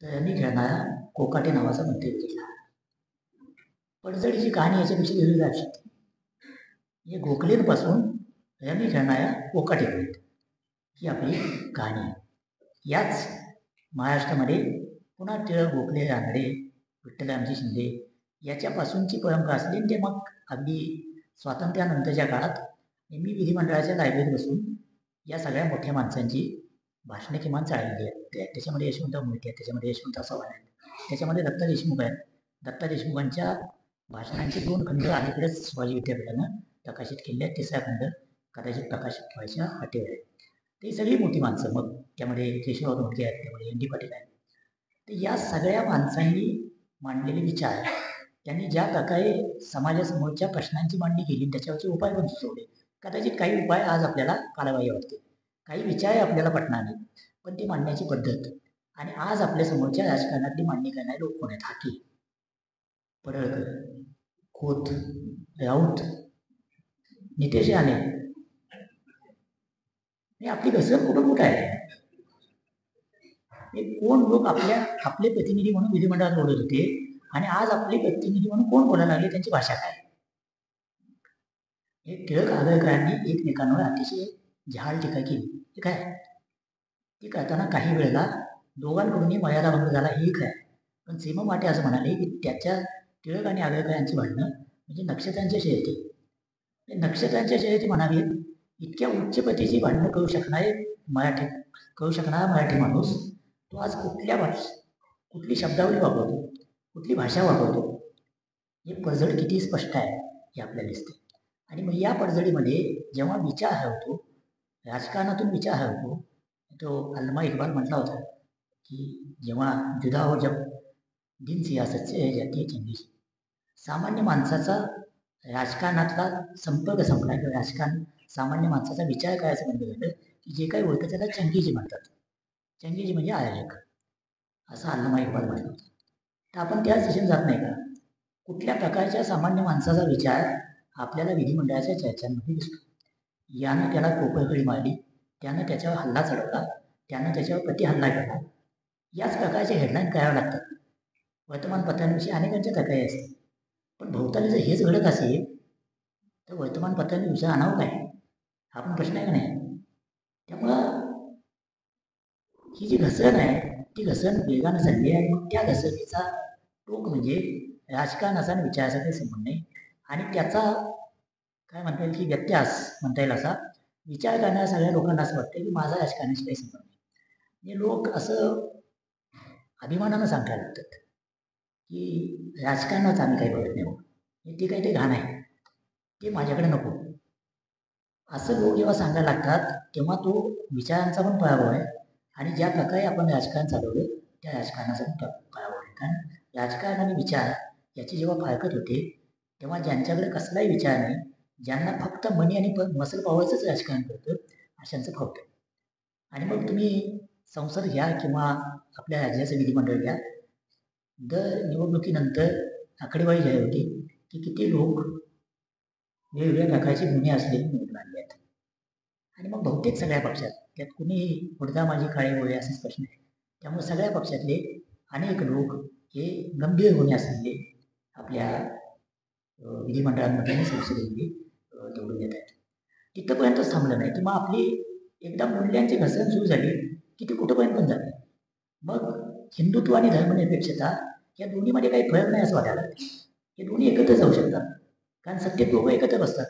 तर यांनी खेळणारा कोकाटे नावाचा मंत्री बघितला. पडझडीची कहाणी याच्यापेक्षा वेगळी असू शकते. म्हणजे गोखलेपासून रमी खेळणाऱ्या कोकाटेपर्यंत ही आपली कहाणी आहे. याच महाराष्ट्रामध्ये पुन्हा टिळक गोखले रानडे विठ्ठलरामजी शिंदे याच्यापासूनची परंपरा असली. ते मग अगदी स्वातंत्र्यानंतरच्या काळात मी विधिमंडळाच्या लायब्ररीत बसून या सगळ्या मोठ्या माणसांची भाषणे किमान चाललेली आहेत. त्याच्यामध्ये यशवंतराव मोहिते आहेत, त्याच्यामध्ये यशवंतराव चव्हाण आहेत, त्याच्यामध्ये दत्ता देशमुख आहेत. दत्ता देशमुखांच्या भाषणांचे 2 खंड अलीकडेच शिवाजी विद्यापीठानं प्रकाशित केले आहेत. 3रा खंड कदाचित प्रकाशित व्हायच्या वाटेवर आहे. ते सगळी मोठी माणसं, मग त्यामध्ये केशवराव धोंडके आहेत, त्यामध्ये एन डी पाटील आहेत. तर या सगळ्या माणसांनी मांडलेले विचार, त्यांनी ज्या प्रकारे समाजासमोरच्या प्रश्नांची मांडणी केली, त्याच्यावरचे उपाय पण सुचवले. कदाचित काही उपाय आज आपल्याला कालबाह्य वाटते, काही विचार आपल्याला पटणार नाही, पण ती मांडण्याची पद्धत. आणि आज आपल्या समोरच्या राजकारणातली मांडणी करणारे लोक कोण आहेत? हाके, पडळकर, खोत, राऊत, नितेश राणे. आपली घसर कुठं आहे? कोण लोक आपले प्रतिनिधी म्हणून विधिमंडळात बोलत होते आणि आज आपले प्रतिनिधी म्हणून कोण बोलायला लागले? त्यांची भाषा काय? टिळक आगरकरांनी एकमेकांवर अतिशय जहाल टीका केली. हे काय? ती करताना काही वेळेला दोघांकडूनही मर्यादा भंग झाला, हे काय. पण सीमा माटे असं म्हणाले की त्याच्या टिळक आणि आगरकरांची भांडणं म्हणजे नक्षत्रांच्या शर्यती. नक्षत्रांच्या शर्यती म्हणावी, इतक्या उच्च पतीची भांडणं करू शकणारा मराठी माणूस तो आज कुठली शब्दावली वापरतो, कुठली भाषा वापरतो, हे पडझड किती स्पष्ट आहे हे आपल्याला दिसते. आणि मग या पडझडीमध्ये जेव्हा विचार हरवतो, राजकारणातून विचार हरवतो, तो अल्मा इक्बाल म्हटला होता की जेव्हा जुदा हो जब दिन सियासत से जाती चंगी, सामान्य माणसाचा राजकारणातला संपर्क संपला किंवा राजकारण सामान्य माणसाचा विचार करायचं बंद झालं की जे काही ओळखतं त्याला चंगीजी म्हणतात. चंगीजी म्हणजे आयोजक, असं अल्मा इक्बाल म्हटलं होतं. तर आपण त्याच दिशेने जात नाही का? कुठल्या प्रकारच्या सामान्य माणसाचा विचार आपल्याला विधिमंडळाच्या चर्चांमध्ये दिसतो. यानं त्याला टोपळकडी मारली, त्यानं त्याच्यावर हल्ला चढवला, त्यानं त्याच्यावर प्रतिहल्ला केला. याच प्रकारचे हेडलाईन करावे लागतात. वर्तमानपत्रांविषयी अनेकांच्या तक्रारी असतात, पण भोवताली जर हेच घडत असेल तर वर्तमानपत्रांनी विषय आणावं काय? हा पण प्रश्न आहे का नाही? त्यामुळं ही जी घसरण आहे ती घसरण वेगानं चालली आहे. मग त्या घसरणीचा टोक म्हणजे राजकारणाचा आणि विचाराचा काही संबंध नाही. आणि त्याचा काय म्हणता येईल की व्यत्यास म्हणता येईल असा विचार करणाऱ्या सगळ्या लोकांना असं वाटतं की माझा राजकारणाशी काही संबंध नाही. हे लोक असं अभिमानानं सांगायला लागतात की राजकारणाचं आम्ही काही बघत नाही, ते काही ते घाण आहे, ते माझ्याकडे नको. असं लोक जेव्हा सांगायला लागतात तेव्हा तो विचारांचा पण पराभव आहे. आणि ज्या प्रकारे आपण राजकारण चालवलं त्या राजकारणाचा पण पराभव आहे. कारण राजकारण आणि विचार याची जेव्हा फारकत होते तेव्हा ज्यांच्याकडे कसलाही विचार नाही, ज्यांना फक्त मनी आणि मसल पॉवरचंच राजकारण करतं, अशांचं फक्त. आणि मग तुम्ही संसद घ्या किंवा आपल्या राज्याचं विधिमंडळ घ्या, दर निवडणुकीनंतर आकडेवारी जाहीर होती की किती लोक वेगवेगळ्या प्रकारचे गुन्हे असलेले निवडून आणले आहेत. आणि मग बहुतेक सगळ्या पक्षात, त्यात कुणी पुढचा माझी काळे गोळे असाच प्रश्न आहे. त्यामुळे सगळ्या पक्षातले अनेक लोक हे गंभीर गुन्हे असलेले आपल्या विधिमंडळांमध्ये आणि संसदेमध्ये निवडून येत आहेत. तिथंपर्यंतच थांबलं नाही, तर मग आपली एकदा मूल्यांची घसरण सुरू झाली की ती कुठंपर्यंत पण जाते. मग हिंदुत्व आणि धर्मनिरपेक्षता या दोन्हीमध्ये काही फरक नाही असं वाटायला लागतं. हे दोन्ही एकत्र जाऊ शकतात, कारण सत्तेत दोघं एकत्र बसतात.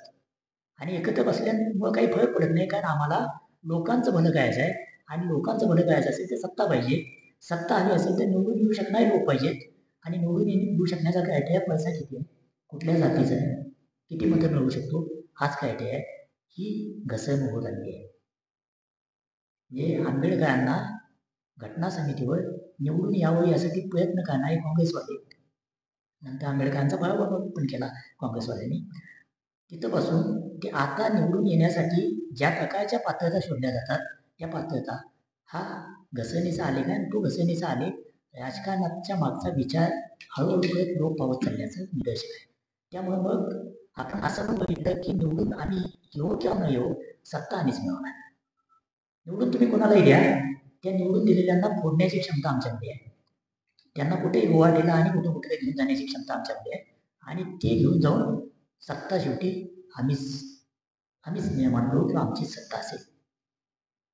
आणि एकत्र बसल्यामुळं काही फरक पडत नाही, कारण आम्हाला लोकांचं भलं करायचं आहे. आणि लोकांचं भलं करायचं असेल तर सत्ता पाहिजे, सत्ता हवी असेल तर निवडून येऊ शकणारे लोक पाहिजेत. आणि निवडून येऊ शकण्याचा क्रायटेरिया पैसा किती आहे, कुठल्या जातीचा आहे, किती मतं मिळवू शकतो, हाच क्रायटेरिया आहे. ही घसरण होत आली आहे. म्हणजे आंबेडकरांना घटना समितीवर निवडून यावं यासाठी प्रयत्न करणारे काँग्रेसवाले, नंतर आंबेडकरांचा पराभव पण केला काँग्रेसवाल्यांनी, तिथंपासून ते आता निवडून येण्यासाठी ज्या प्रकारच्या पात्रता शोधल्या जातात त्या पात्रता हा घसरणीचा आलेख आहे. आणि तो घसरणीचा आलेख राजकारणाच्या मागचा विचार हळूहळू करत लोक पावत चालल्याचं निदर्शक आहे. त्यामुळे मग आपण असं पण बघितलं की निवडून आम्ही येऊ किंवा न येऊ, सत्ता आम्हीच मिळवणार. निवडून तुम्ही कोणालाही द्या, त्या निवडून दिलेल्यांना फोडण्याची क्षमता आमच्याकडे आहे. त्यांना कुठेही गोवाटेला आणि कुठे घेऊन जाण्याची क्षमता आमच्याकडे आहे. आणि ते घेऊन जाऊन सत्ता शेवटी आम्हीच निर्माण करू किंवा आमचीच सत्ता असेल.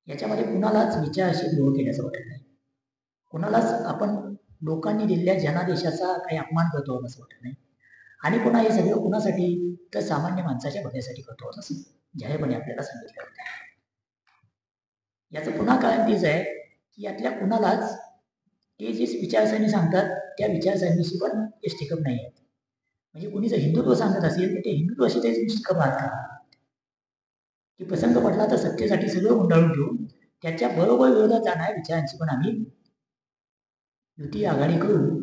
याच्यामध्ये कुणालाच विचाराशी द्रोह केल्याचं वाटत नाही. कुणालाच आपण लोकांनी दिलेल्या जनादेशाचा काही अपमान करतो असं वाटत नाही. आणि पुन्हा हे सगळं कुणासाठी, तर सामान्य माणसाच्या भल्यासाठी करतो असं जाहीरपणे आपल्याला सांगितलं होतं. याचं पुन्हा कारण तेच आहे की यातल्या कुणालाच ते जे विचारसरणी सांगतात त्या विचारसरणीशी पण ते स्टिकअप नाही आहेत. म्हणजे कुणी जर हिंदुत्व सांगत असेल तर ते हिंदुत्वाशी ते स्टिकअप राहतात की प्रसंग पडला तर सत्तेसाठी सगळं गुंडाळून ठेवून त्याच्या बरोबर विरोधात जाणाऱ्या विचारांची पण आम्ही युती आघाडी करू,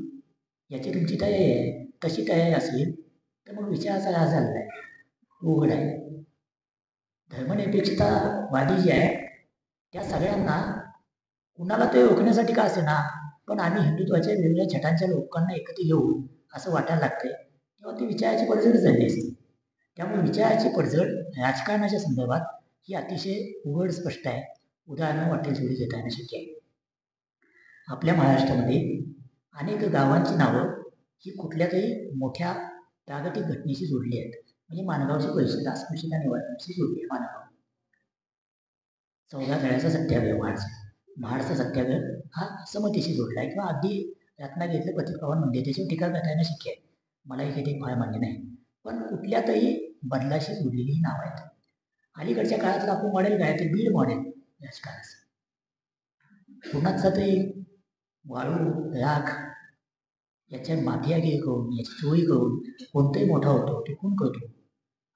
याची तुमची तयारी आहे. तशी तयारी असेल तर मग विचाराचा राज झालेला आहे, उघड आहे. धर्मनिरपेक्षतावादी जे आहे त्या सगळ्यांना कुणाला ते रोखण्यासाठी का असे ना, पण आम्ही हिंदुत्वाच्या वेगवेगळ्या छटांच्या लोकांना एकत्र घेऊ असं वाटायला लागतंय, तेव्हा ती विचाराची पडझडच झाली असते. त्यामुळे विचाराची पडझड राजकारणाच्या संदर्भात ही अतिशय उघड स्पष्ट आहे. उदाहरणं वाटेल तेवढी देता येणं शक्य आहे. आपल्या महाराष्ट्रामध्ये अनेक गावांची नावं ही कुठल्या तरी मोठ्या जागतिक घटनेशी जोडली आहेत. म्हणजे माणगावची परिषद अस्पृश्यता निवारणाशी जोडली आहे. माणगाव 14 तळ्याचा सत्याग्रह, महाडचा सत्याग्रह हा समतेशी जोडला आहे. किंवा अगदी रत्नागिरीतलं प्रतीक पवार म्हणजे त्याच्यावर टीका करता येणं शक्य आहे, मलाही काही फार मान्य नाही. पण कुठल्या तरी बदलाशी जोडलेली ही नाव आहेत. अलीकडच्या काळातलं आपण मॉडेल काय, ते बीड मॉडेल राजकारणाचं. कुणाचा तरी वाळू राख याच्या माफियागिरी करून, याची चोरी करून कोणताही मोठा होतो, ते खून करतो.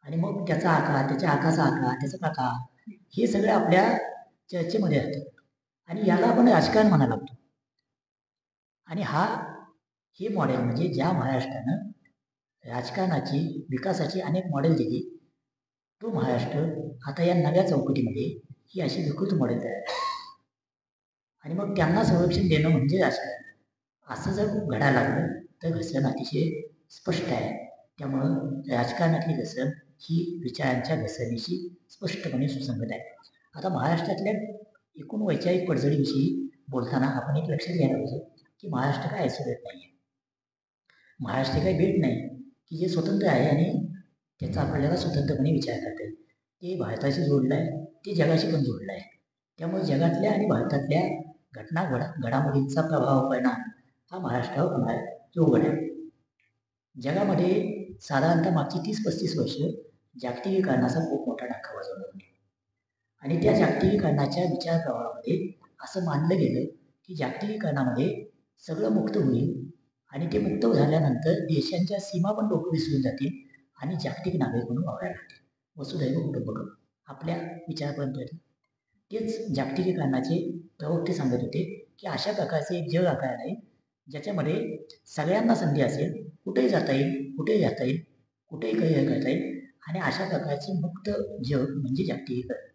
आणि मग त्याचा आकार, त्याच्या आकाचा आकार, त्याचा प्रकार हे सगळं आपल्या चर्चेमध्ये असतं. आणि याला आपण राजकारण म्हणायला लागतो. आणि हे मॉडेल म्हणजे ज्या महाराष्ट्रानं राजकारणाची विकासाची अनेक मॉडेल दिली, तो महाराष्ट्र आता या नव्या चौकटीमध्ये ही अशी विकृत मॉडेल तयार आहे. आणि मग त्यांना संरक्षण देणं म्हणजे राजकारण असं जर घडायला लागलं तर घसरण अतिशय स्पष्ट आहे. त्यामुळं राजकारणातली घसरण ही विचारांच्या घसरणीशी स्पष्टपणे सुसंगत आहे. आता महाराष्ट्रातल्या एकूण वैचारिक पडझडीविषयी बोलताना आपण एक लक्षात घ्यायला पाहिजे की महाराष्ट्र काय आयसोलेट नाही आहे. महाराष्ट्र काही भेट नाही की जे स्वतंत्र आहे आणि त्याचा आपल्याला स्वतंत्रपणे विचार करता येईल. ते भारताशी जोडलं आहे, ते जगाशी पण जोडलं आहे. त्यामुळे जगातल्या आणि भारतातल्या घडामोडींचा प्रभाव परिणाम हा महाराष्ट्रावर होणार आहे, जो उघड आहे. जगामध्ये साधारणतः मागची 30-35 वर्ष जागतिकीकरणाचा खूप मोठा धक्का वाजवला होता. आणि त्या जागतिकीकरणाच्या विचार प्रवाहामध्ये असं मानलं गेलं की जागतिकीकरणामध्ये सगळं मुक्त होईल आणि ते मुक्त झाल्यानंतर देशांच्या सीमा पण लोक विसरून जातील आणि जागतिक नागरिक म्हणून वागायला लागतील. वसुधैव कुटुंबकम आपल्या विचारापर्यंत तेच जागतिकीकरणाचे प्रवक्ते सांगत होते की अशा प्रकारचे एक जग आकार आहे ज्याच्यामध्ये सगळ्यांना संधी असेल, कुठेही जाता येईल, कुठेही राहता येईल, कुठेही करिअर करता येईल आणि अशा प्रकारचे मुक्त जग म्हणजे जागतिकीकरण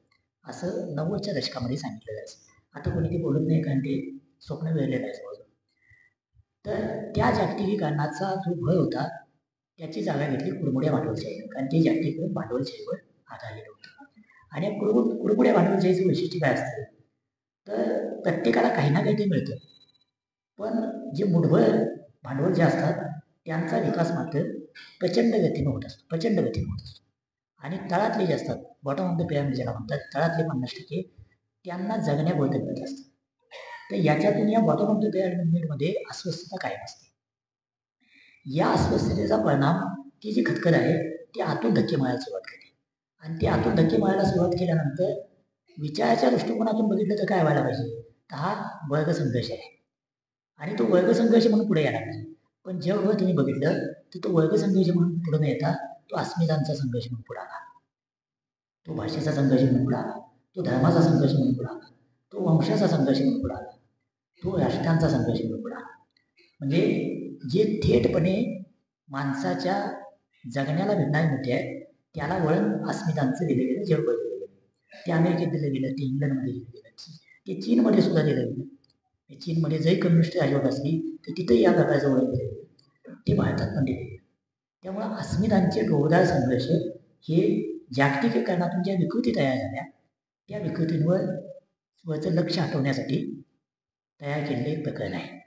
असं 90च्या दशकामध्ये सांगितलं जायचं. आता कोणी ते बोलत नाही कारण ते स्वप्न वेळलेलं आहे. तर त्या जागतिकीकरणाचा जो भय होता त्याची जागा घेतली कुरमुड्या भांडवलशाहीनं, कारण ते जागतिकीकरण भांडवलशाहीवर आधारलेलं होतं. आणि कुरमुड्या भांडवलशाहीचं वैशिष्ट्य काय असतं, तर प्रत्येकाला काही ना काही ते मिळतं, पण जे मुठभर भांडवल जे असतात त्यांचा विकास मात्र प्रचंड गतीनं होत असतो. आणि तळातले जे असतात, बॉटम ऑफ द पिरामिड ज्याला म्हणतात, तळातले 50% त्यांना जगण्यापुरतं मिळत असतं. तर याच्यातून या बॉटम ऑफ द पिरामिडमध्ये अस्वस्थता कायम असते. या अस्वस्थतेचा परिणाम ती जी खतखत आहे ती आतून धक्के मारायला सुरुवात करते. आणि ती आतून धक्के मारायला सुरुवात केल्यानंतर विचाराच्या दृष्टिकोनातून बघितलं तर काय व्हायला पाहिजे, तर हा वर्ग संघर्ष आहे आणि तो वर्ग संघर्ष म्हणून पुढे यायला पाहिजे. पण जेव्हा तुम्ही बघितलं तर तो वर्ग संघर्ष म्हणून पुढे न येता तो अस्मितांचा संघर्ष म्हणून पुढे आला, तो भाषेचा संघर्ष म्हणून पुढे आला, तो धर्माचा संघर्ष म्हणून पुढे आला, तो वंशाचा संघर्ष म्हणून पुढे आला, तो राष्ट्रांचा संघर्ष म्हणून पुढे आला. म्हणजे जे थेटपणे माणसाच्या जगण्याला भिडणारे मुद्दे आहेत त्याला वळण अस्मितांचं दिलं गेलं, जग दिलं गेलं. ते अमेरिकेत दिलं गेलं, ते इंग्लंडमध्ये दिलं गेलं, ते चीनमध्ये सुद्धा दिलं गेलं. चीनमध्ये जरी कम्युनिस्ट राजवट असली तर तिथंही या प्रकारचं वळण दिलं गेलं, ते भारतात पण दिलं गेलं. त्यामुळं अस्मितांचे डोळदार संघर्ष हे जागतिकीकरणातून ज्या विकृती तयार झाल्या त्या विकृतींवर वरचं लक्ष हटवण्यासाठी तयार केलेलं एक प्रकरण आहे.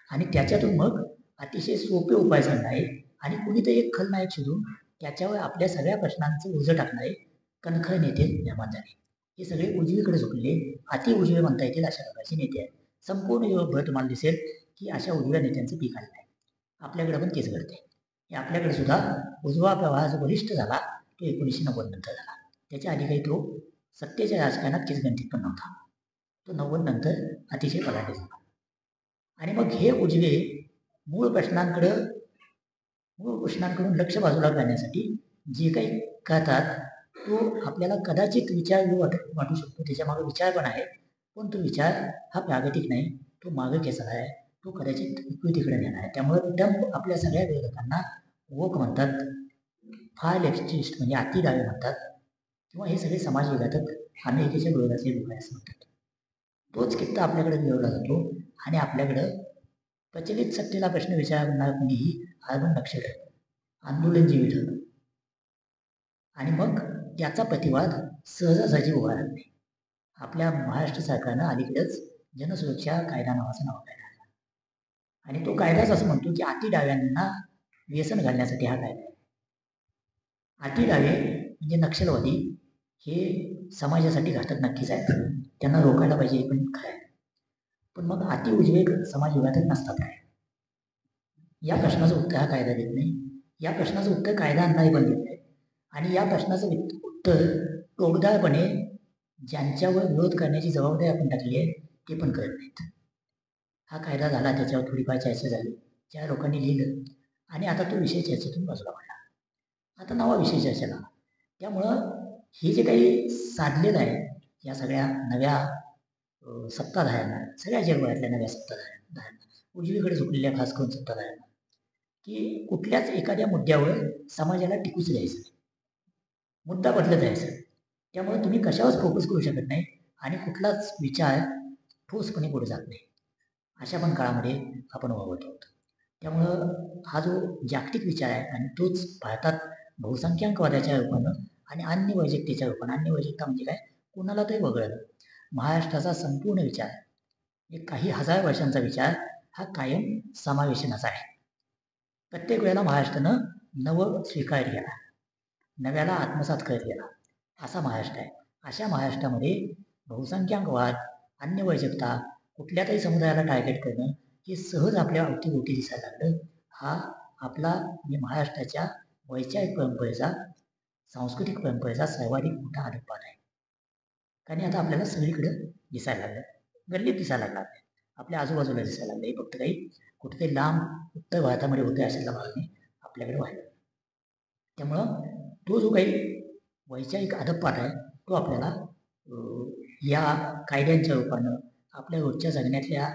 आणि त्याच्यातून मग अतिशय सोपे उपाय सांगणारे आणि कुणीतरी एक खलनायक शोधून त्याच्यावर आपल्या सगळ्या प्रश्नांचं ओझं टाकणारे कणखर नेते निर्माण झाले. हे सगळे उजवीकडे झुकलेले, अति उजवे म्हणता येतील अशा प्रकारचे नेते आहेत. संपूर्ण युवकभर तुम्हाला दिसेल की अशा उजव्या नेत्यांचं पीक आलेलं आहे. आपल्याकडे पण तेच घडते. आपल्याकडे सुद्धा उजवा प्रवाह जो बलिष्ठ झाला तो 1990 नंतर झाला. त्याच्या आधी काही तो सत्तेच्या राजकारणात किचगंतीत पण नव्हता. तो 90 नंतर अतिशय पराठे झाला. आणि मग हे उजवे मूळ प्रश्नांकडून लक्ष बाजूला करण्यासाठी जे काही करतात तो आपल्याला कदाचित विचार वाटू शकतो. त्याच्यामागे विचार पण आहे, पण तो विचार हा प्रागतिक नाही, तो मागे खेचला आहे, तो कदाचित विकृतीकडे नेणार आहे. त्यामुळे ट्रम्प आपल्या सगळ्या विरोधकांना वोक म्हणतात, फार लेफ्टिस्ट म्हणजे अति डावे म्हणतात, किंवा हे सगळे समाजविघातक अमेरिकेच्या विरोधाचे लोक असं म्हणतात. तोच कित्ता आपल्याकडे मिळवला जातो आणि आपल्याकडं प्रचलित सत्तेला प्रश्न विचारणार कोणीही अजून लक्ष ठेवतं, आंदोलनजीवी ठरतं. आणि मग त्याचा प्रतिवाद सहजासहजी उभा राहत नाही. आपल्या महाराष्ट्र सरकारनं अलीकडेच जनसुरक्षा कायदा नावाचा नवा कायदा आणला आणि तो कायदाच असं म्हणतो की अति डाव्यांना व्यसन घालण्यासाठी हा कायदा आहे. अति डावे म्हणजे नक्षलवादी हे समाजासाठी घातक नक्कीच आहेत, त्यांना रोखायला पाहिजे हे पण खरं आहे. पण मग अति उजवे समाज विघातक नसतात काय? या प्रश्नाचं उत्तर हा कायदा देत नाही. या प्रश्नाचं उत्तर कायदा आणणारे पण देत नाही. आणि या प्रश्नाचं उत्तर टोकदारपणे ज्यांच्यावर विरोध करण्याची जबाबदारी आपण टाकली आहे ते पण करत नाहीत. हा कायदा झाला, त्याच्यावर थोडीफार चर्चा झाली, ज्या लोकांनी लिहिलं, आणि आता तो विषय चर्चेतून बाजूला पडला. आता नवा विषय चर्चेला. त्यामुळं हे जे काही साधलेलं आहे या सगळ्या नव्या सत्ताधाऱ्यांना, सगळ्या जगभरातल्या नव्या सत्ताधाऱ्यांना, उजवीकडे झुकलेल्या खास करून सत्ताधाऱ्यांना, की कुठल्याच एखाद्या मुद्द्यावर समाजाला टिकूच द्यायचं, मुद्दा बदलत जायचं. त्यामुळे तुम्ही कशावर फोकस करू शकत नाही आणि कुठलाच विचार ठोसपणे पुढे जात नाही. अशा पण काळामध्ये आपण वावरत आहोत. त्यामुळं हा जो जागतिक विचार आहे आणि तोच भारतात बहुसंख्याकवादाच्या रूपानं आणि अन्य वैयक्तिकच्या रूपानं, अन्य वैयक्तिकता म्हणजे काय, कुणाला तरी वगळलं. महाराष्ट्राचा संपूर्ण विचार, एक काही हजार वर्षांचा विचार हा कायम समावेशनाचा आहे. प्रत्येक वेळेला महाराष्ट्रानं नवं स्वीकार केला, नव्याला आत्मसात करत गेला, असा महाराष्ट्र आहे. अशा महाराष्ट्रामध्ये बहुसंख्याकवाद, अन्य वैयक्तिकता, कुठल्या तरी समुदायाला टार्गेट करणं हे सहज आपल्या अवतीभोवती दिसायला लागलं. हा आपला म्हणजे महाराष्ट्राच्या वैचारिक परंपरेचा, सांस्कृतिक परंपरेचा सर्वाधिक मोठा आदर्पात आहे. कारण आता आपल्याला सगळीकडं दिसायला लागलं, गल्लीत दिसायला लागला, आपल्या आजूबाजूला दिसायला लागलं. हे फक्त काही कुठेतरी लांब उत्तर भारतामध्ये होते अशाला भाग नाही, आपल्याकडे व्हायला. त्यामुळं तो जो काही वैचारिक अधपात आहे तो आपल्याला या कायद्यांच्या रूपानं, आपल्या रोजच्या जगण्यातल्या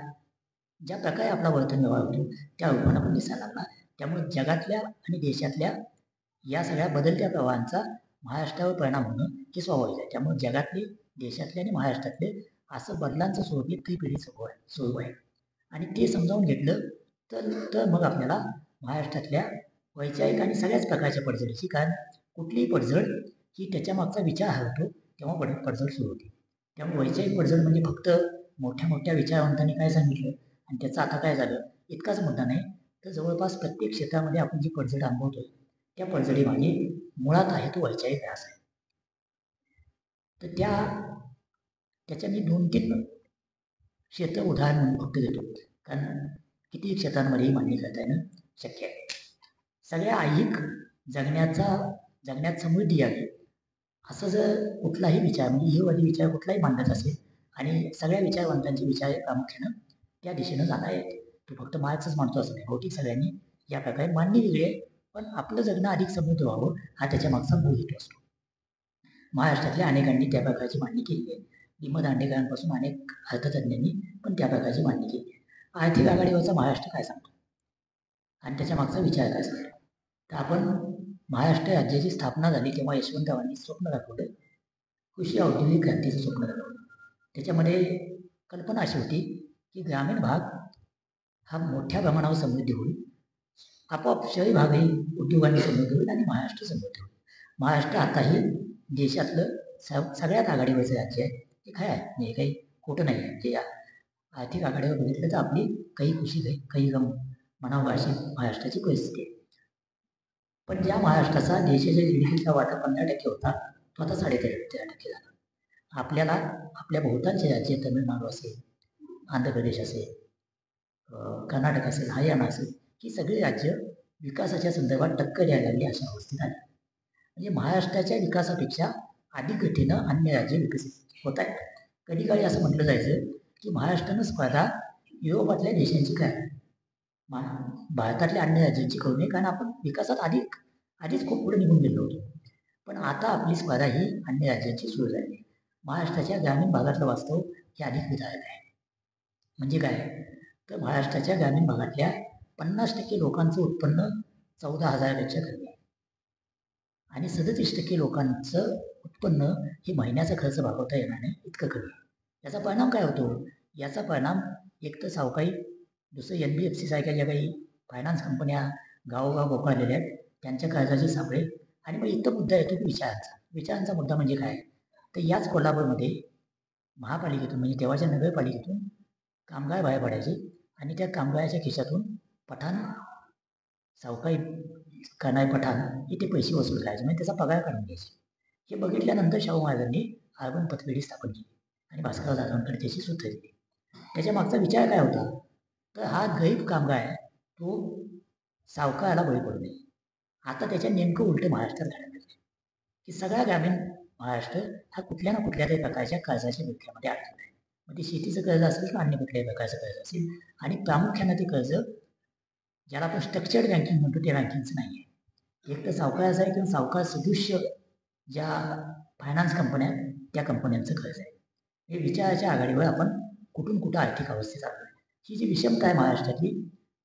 ज्या प्रकारे आपला वर्तन व्यवहार होतो त्या रूपानं पण दिसायला लागला. त्यामुळे जगातल्या आणि देशातल्या या सगळ्या बदलत्या प्रवाहांचा महाराष्ट्रावर परिणाम होणं हे स्वाभाविक आहे. त्यामुळे जगातले, देशातले आणि महाराष्ट्रातले असं बदलांचं स्वरूप एक त्रिपिढी स्वरूप आहे. आणि ते समजावून घेतलं तर मग आपल्याला महाराष्ट्रातल्या वैचारिक आणि सगळ्याच प्रकारच्या पडझडीची, कारण कुठलीही पडझड ही त्याच्या मागचा विचार हरवतो तेव्हा पडझड सुरू होते. त्यामुळे वैचारिक पडझड म्हणजे फक्त मोठ्या मोठ्या विचारवंतांनी काय सांगितलं आणि त्याचं आता काय झालं इतकाच मुद्दा नाही, तर जवळपास प्रत्येक क्षेत्रामध्ये आपण जी पडझड अनुभवतो त्या पडझडीमागे मुळात आहे तो वैचारिक ध्यास आहे. तर त्याच्या मी 2-3 क्षेत्र उदाहरण म्हणून फक्त देतो, कारण किती क्षेत्रांमध्ये मान्य करता येणं शक्य आहे. सगळ्या ऐहिक जगण्यात समृद्धी यावी असं जर कुठलाही विचार म्हणजे इहवादी विचार कुठलाही मांडत असेल आणि सगळ्या विचारवंतांचे विचार प्रामुख्यानं त्या दिशेनं जाता येते. तो फक्त मार्क्सच मानतो असं नाही, भौतिक सगळ्यांनी या प्रकारे मांडणी वेगळी आहे, पण आपलं जगणं अधिक समृद्ध व्हावं हा त्याच्या मागचा मूळ हेतू असतो. महाराष्ट्रातल्या अनेकांनी त्या प्रकारची मांडणी केली आहे. भीम दांडेकरांपासून अनेक अर्थतज्ञांनी पण त्या प्रकारची मांडणी केली आहे. आर्थिक आघाडीवरचा महाराष्ट्र काय सांगतो आणि त्याच्या मागचा विचार काय सांगतो. तर आपण महाराष्ट्र राज्याची स्थापना झाली तेव्हा यशवंतरावांनी स्वप्न दाखवलं, कृषी औद्योगिक क्रांतीचं स्वप्न दाखवलं. त्याच्यामध्ये कल्पना अशी होती की ग्रामीण भाग हा मोठ्या प्रमाणावर समृद्धी होईल, आपोआप शहरी भागही उद्योगांनी समृद्धी होईल आणि महाराष्ट्र समृद्धी होईल. महाराष्ट्र आताही देशातलं सगळ्यात आघाडीवरचं राज्य आहे, हे काय आहे, म्हणजे काही खोटं नाही आहे. म्हणजे या आर्थिक आघाडीवर बघितलं तर आपली काही खुशी काही गम म्हणावं अशी महाराष्ट्राची परिस्थिती आहे. पण ज्या महाराष्ट्राचा देशाच्या GDPचा वाटा 15% होता तो आता 13.5% झाला. आपल्याला आपल्या बहुतांश राज्य तमिळनाडू असेल, आंध्र प्रदेश असेल, कर्नाटक असेल, हरियाणा असेल, ही सगळी राज्य विकासाच्या संदर्भात टक्कर द्यायला लागली अशा अवस्थेत आली. म्हणजे महाराष्ट्राच्या विकासापेक्षा अधिक गतीनं अन्य राज्य विकसित होत आहेत. कधी काळी असं म्हटलं जायचं की महाराष्ट्रानं स्पर्धा युरोपातल्या देशांची काय भारतातल्या अन्य राज्यांची करू नये, कारण आपण विकासात आधीच खूप पुढे निघून गेलो होतो. पण आता आपली स्पर्धा ही अन्य राज्यांची सुरू झाली. महाराष्ट्राच्या ग्रामीण भागातलं वास्तव हे अधिक विधायक आहे. म्हणजे काय तर महाराष्ट्राच्या ग्रामीण भागातल्या 50% लोकांचं उत्पन्न 14,000पेक्षा कमी आहे आणि 37% लोकांचं उत्पन्न हे महिन्याचा खर्च भागवता येणार नाही इतकं कमी आहे. याचा परिणाम काय होतो? याचा परिणाम एक तर सावकारी, दुसरं NBFC सारख्या ज्या काही फायनान्स कंपन्या गावोगाव बोकाळलेल्या आहेत त्यांच्या कर्जाचे सापळे, आणि मग इथं मुद्दा येतो विचारांचा मुद्दा म्हणजे काय तर याच कोल्हापूरमध्ये महापालिकेतून म्हणजे तेव्हाच्या नगरपालिकेतून कामगार बाहेर पडायचे आणि त्या कामगाराच्या खिशातून पठाण सावकारी करणारे पठाण इथे पैसे वसूल करायचे, म्हणजे त्याचा पगार काढून घ्यायचे. हे बघितल्यानंतर शाहू महाराजांनी अर्बन पतपेढी स्थापन केली आणि भास्करराव जाधवांकडे त्याची सूत्र दिली. त्याच्या मागचा विचार काय होता तर हा गरीब कामगार आहे तो सावकाराला बळी पडू नये. आता त्याच्या नेमकं उलटं महाराष्ट्रात घडायला लागलं की सगळा ग्रामीण महाराष्ट्र हा कुठल्या ना कुठल्या तरी प्रकारच्या कर्जाच्या विक्र्यामध्ये अडकला आहे. मग ते शेतीचं कर्ज असेल किंवा अन्य कुठल्याही प्रकारचं कर्ज असेल, आणि प्रामुख्यानं ते कर्ज ज्याला आपण स्ट्रक्चर्ड बँकिंग म्हणतो ते बँकिंगचं नाही आहे. एक तर सावकाराचं आहे किंवा सावकार सदृश्य ज्या फायनान्स कंपन्या त्या कंपन्यांचं कर्ज आहे. हे विचाराच्या आघाडीवर आपण कुठून कुठं आर्थिक अवस्थेत आलो आहे. ही जी विषमता आहे महाराष्ट्रातली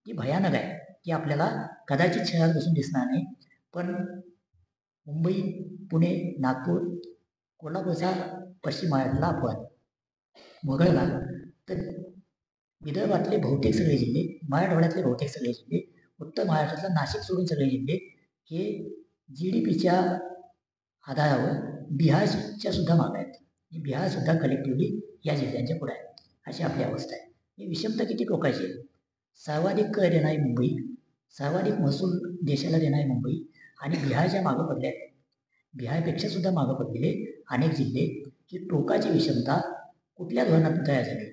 ती भयानक आहे, की आपल्याला कदाचित शहरात बसून दिसणार नाही, पण मुंबई, पुणे, नागपूर, कोल्हापूरचा पश्चिम महाराष्ट्राला अपवाद वगळला तर विदर्भातले बहुतेक सगळे जिल्हे, मराठवाड्यातले बहुतेक सगळे जिल्हे, उत्तर महाराष्ट्रातला नाशिक सोडून सगळे जिल्हे हे GDPच्या आधारावर बिहारच्या सुद्धा मागे आहेत. बिहार सुद्धा कलेक्टिव्हली या जिल्ह्यांच्या पुढे आहे. अशी आपली अवस्था आहे. ही विषमता किती टोकाची आहे. सर्वाधिक कर देणारी मुंबई, सर्वाधिक महसूल देशाला देणारी मुंबई आणि बिहारच्या मागं पडल्या आहेत. बिहारपेक्षा सुद्धा मागं पडलेले अनेक जिल्हे, ही टोकाची विषमता कुठल्या धोरणातून तयार झाली,